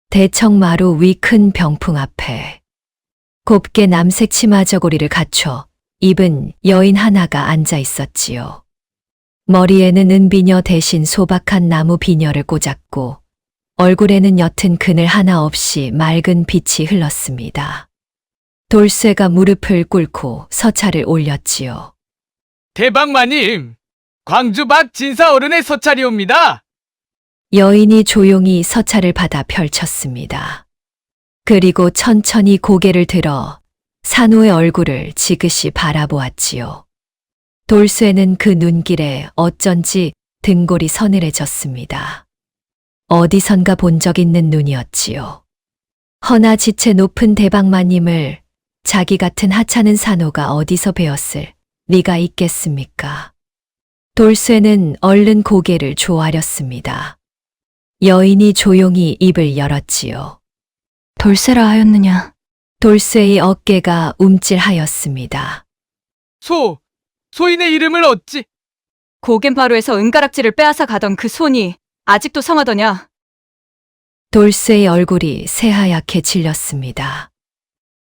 S6: 대청마루 위 큰 병풍 앞에 곱게 남색 치마 저고리를 갖춰 입은 여인 하나가 앉아 있었지요. 머리에는 은비녀 대신 소박한 나무 비녀를 꽂았고 얼굴에는 옅은 그늘 하나 없이 맑은 빛이 흘렀습니다. 돌쇠가 무릎을 꿇고 서찰을 올렸지요.
S5: 대방마님, 광주 박진사 어른의 서찰이옵니다.
S6: 여인이 조용히 서찰을 받아 펼쳤습니다. 그리고 천천히 고개를 들어 산호의 얼굴을 지그시 바라보았지요. 돌쇠는 그 눈길에 어쩐지 등골이 서늘해졌습니다. 어디선가 본 적 있는 눈이었지요. 허나 지체 높은 대방마님을 자기 같은 하찮은 산호가 어디서 배웠을 리가 있겠습니까? 돌쇠는 얼른 고개를 조아렸습니다. 여인이 조용히 입을 열었지요.
S2: 돌쇠라 하였느냐?
S6: 돌쇠의 어깨가 움찔하였습니다.
S5: 소인의 이름을 어찌?
S2: 고갯마루에서 은가락지를 빼앗아 가던 그 손이 아직도 성하더냐?
S6: 돌쇠의 얼굴이 새하얗게 질렸습니다.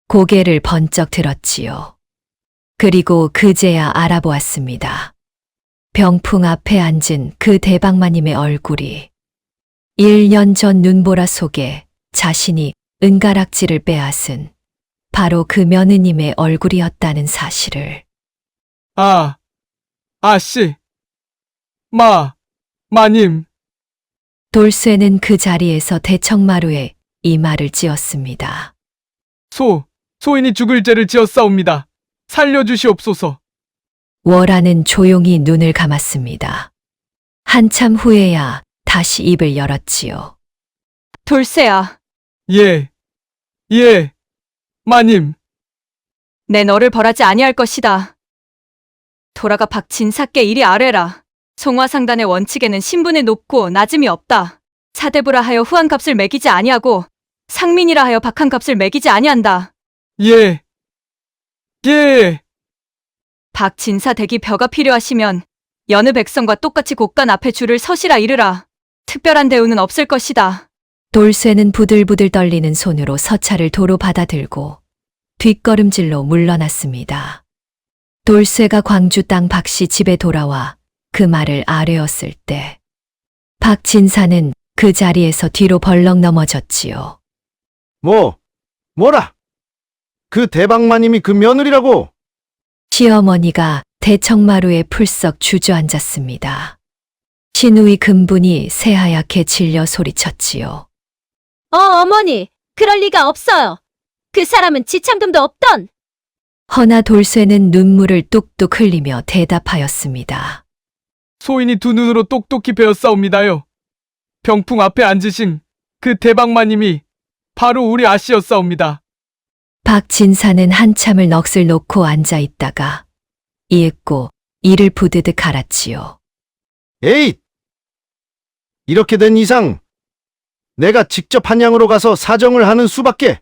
S6: 고개를 번쩍 들었지요. 그리고 그제야 알아보았습니다. 병풍 앞에 앉은 그 대방마님의 얼굴이 1년 전 눈보라 속에 자신이 은가락지를 빼앗은 바로 그 며느님의 얼굴이었다는 사실을.
S5: 아씨. 마님.
S6: 돌쇠는 그 자리에서 대청마루에 이마를 찧었습니다.
S5: 소인이 죽을 죄를 지었사옵니다. 살려주시옵소서.
S6: 월하는 조용히 눈을 감았습니다. 한참 후에야 다시 입을 열었지요.
S2: 돌쇠야,
S5: 예, 마님.
S2: 내 너를 벌하지 아니할 것이다. 돌아가 박진사께 이리 아뢰라. 송화상단의 원칙에는 신분이 높고 낮음이 없다. 사대부라 하여 후한 값을 매기지 아니하고 상민이라 하여 박한 값을 매기지 아니한다.
S5: 예.
S2: 박진사 댁이 벼가 필요하시면 여느 백성과 똑같이 곳간 앞에 줄을 서시라 이르라. 특별한 대우는 없을 것이다.
S6: 돌쇠는 부들부들 떨리는 손으로 서찰을 도로 받아들고 뒷걸음질로 물러났습니다. 돌쇠가 광주 땅 박씨 집에 돌아와 그 말을 아뢰었을 때 박진사는 그 자리에서 뒤로 벌렁 넘어졌지요.
S9: 뭐라? 그 대방마님이 그 며느리라고?
S6: 시어머니가 대청마루에 풀썩 주저앉았습니다. 신우이 근분이 새하얗게 질려 소리쳤지요.
S3: 어머니, 그럴 리가 없어요. 그 사람은 지참금도 없던.
S6: 허나 돌쇠는 눈물을 뚝뚝 흘리며 대답하였습니다.
S5: 소인이 두 눈으로 똑똑히 배웠사옵니다요. 병풍 앞에 앉으신 그 대방마님이 바로 우리 아씨였사옵니다.
S6: 박진사는 한참을 넋을 놓고 앉아 있다가 이윽고 이를 부드득 갈았지요.
S9: 에이! 이렇게 된 이상 내가 직접 한양으로 가서 사정을 하는 수밖에.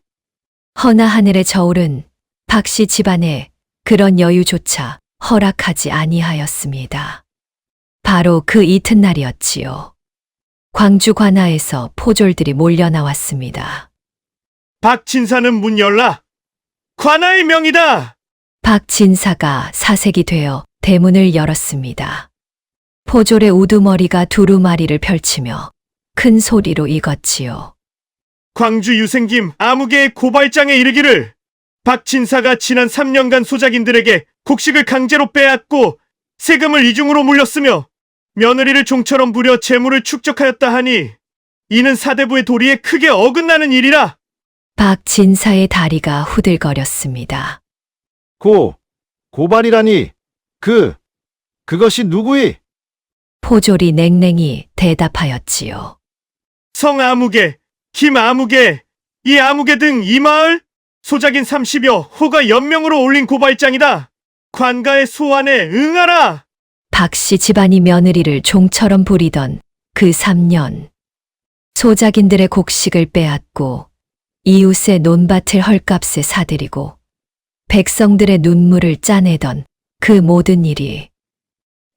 S6: 허나 하늘의 저울은 박씨 집안에 그런 여유조차 허락하지 아니하였습니다. 바로 그 이튿날이었지요. 광주 관아에서 포졸들이 몰려 나왔습니다.
S12: 박진사는 문 열라. 관아의 명이다.
S6: 박진사가 사색이 되어 대문을 열었습니다. 포졸의 우두머리가 두루마리를 펼치며 큰 소리로 읽었지요.
S12: 광주 유생김 아무개의 고발장에 이르기를 박진사가 지난 3년간 소작인들에게 곡식을 강제로 빼앗고 세금을 이중으로 물렸으며 며느리를 종처럼 부려 재물을 축적하였다 하니 이는 사대부의 도리에 크게 어긋나는 일이라.
S6: 박진사의 다리가 후들거렸습니다.
S9: 고발이라니, 그것이 누구이?
S6: 포졸이 냉랭히 대답하였지요.
S12: 성 아무개, 김 아무개, 이 아무개 등 이 마을 소작인 30여 호가 연명으로 올린 고발장이다. 관가의 소환에 응하라.
S6: 박씨 집안이 며느리를 종처럼 부리던 그 3년. 소작인들의 곡식을 빼앗고 이웃의 논밭을 헐값에 사들이고 백성들의 눈물을 짜내던 그 모든 일이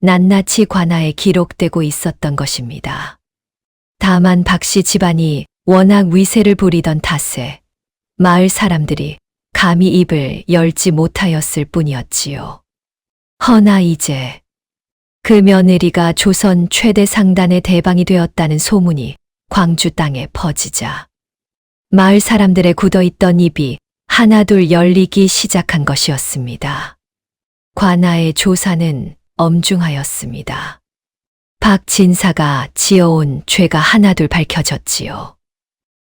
S6: 낱낱이 관아에 기록되고 있었던 것입니다. 다만 박씨 집안이 워낙 위세를 부리던 탓에 마을 사람들이 감히 입을 열지 못하였을 뿐이었지요. 허나 이제 그 며느리가 조선 최대 상단의 대방이 되었다는 소문이 광주 땅에 퍼지자 마을 사람들의 굳어있던 입이 하나둘 열리기 시작한 것이었습니다. 관아의 조사는 엄중하였습니다. 박진사가 지어온 죄가 하나둘 밝혀졌지요.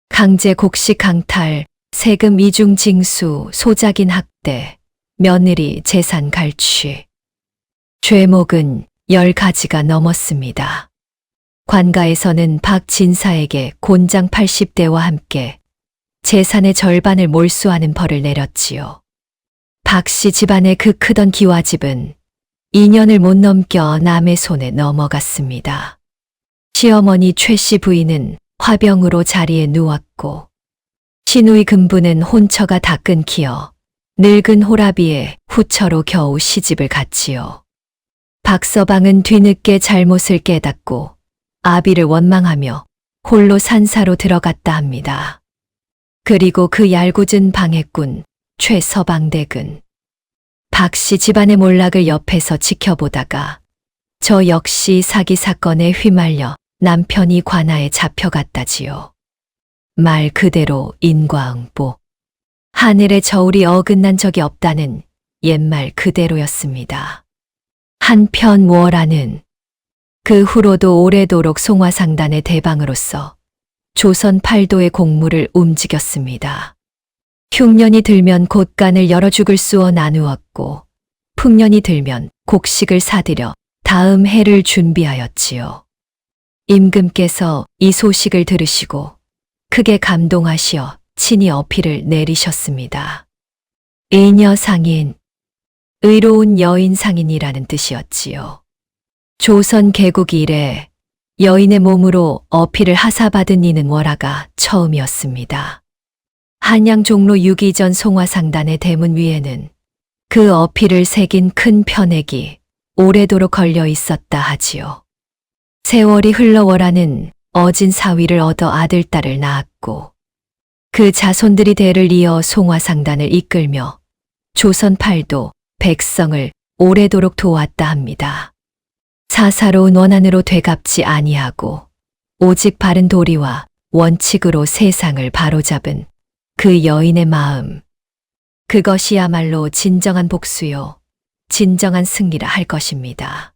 S6: 강제 곡식 강탈, 세금 이중 징수, 소작인 학대, 며느리 재산 갈취. 죄목은 10가지가 넘었습니다. 관가에서는 박진사에게 곤장 80대와 함께 재산의 절반을 몰수하는 벌을 내렸지요. 박씨 집안의 그 크던 기와집은 2년을 못 넘겨 남의 손에 넘어갔습니다. 시어머니 최씨 부인은 화병으로 자리에 누웠고 신우이 근부는 혼처가 다 끊기어 늙은 호라비에 후처로 겨우 시집을 갔지요. 박서방은 뒤늦게 잘못을 깨닫고 아비를 원망하며 홀로 산사로 들어갔다 합니다. 그리고 그 얄궂은 방해꾼 최서방댁은 박씨 집안의 몰락을 옆에서 지켜보다가 저 역시 사기 사건에 휘말려 남편이 관아에 잡혀갔다지요. 말 그대로 인과응보. 하늘의 저울이 어긋난 적이 없다는 옛말 그대로였습니다. 한편 월아는 그 후로도 오래도록 송화상단의 대방으로서 조선 팔도의 공무를 움직였습니다. 흉년이 들면 곳간을 여러 죽을 쑤어 나누었고 풍년이 들면 곡식을 사들여 다음 해를 준비하였지요. 임금께서 이 소식을 들으시고 크게 감동하시어 친히 어필을 내리셨습니다. 의녀상인, 의로운 여인상인이라는 뜻이었지요. 조선 개국 이래 여인의 몸으로 어필을 하사받은 이는 월아가 처음이었습니다. 한양 종로 6.2전 송화상단의 대문 위에는 그 어필을 새긴 큰 편액이 오래도록 걸려 있었다 하지요. 세월이 흘러 월아는 어진 사위를 얻어 아들, 딸을 낳았고 그 자손들이 대를 이어 송화상단을 이끌며 조선 팔도 백성을 오래도록 도왔다 합니다. 사사로운 원한으로 되갚지 아니하고 오직 바른 도리와 원칙으로 세상을 바로잡은 그 여인의 마음, 그것이야말로 진정한 복수요. 진정한 승리라 할 것입니다.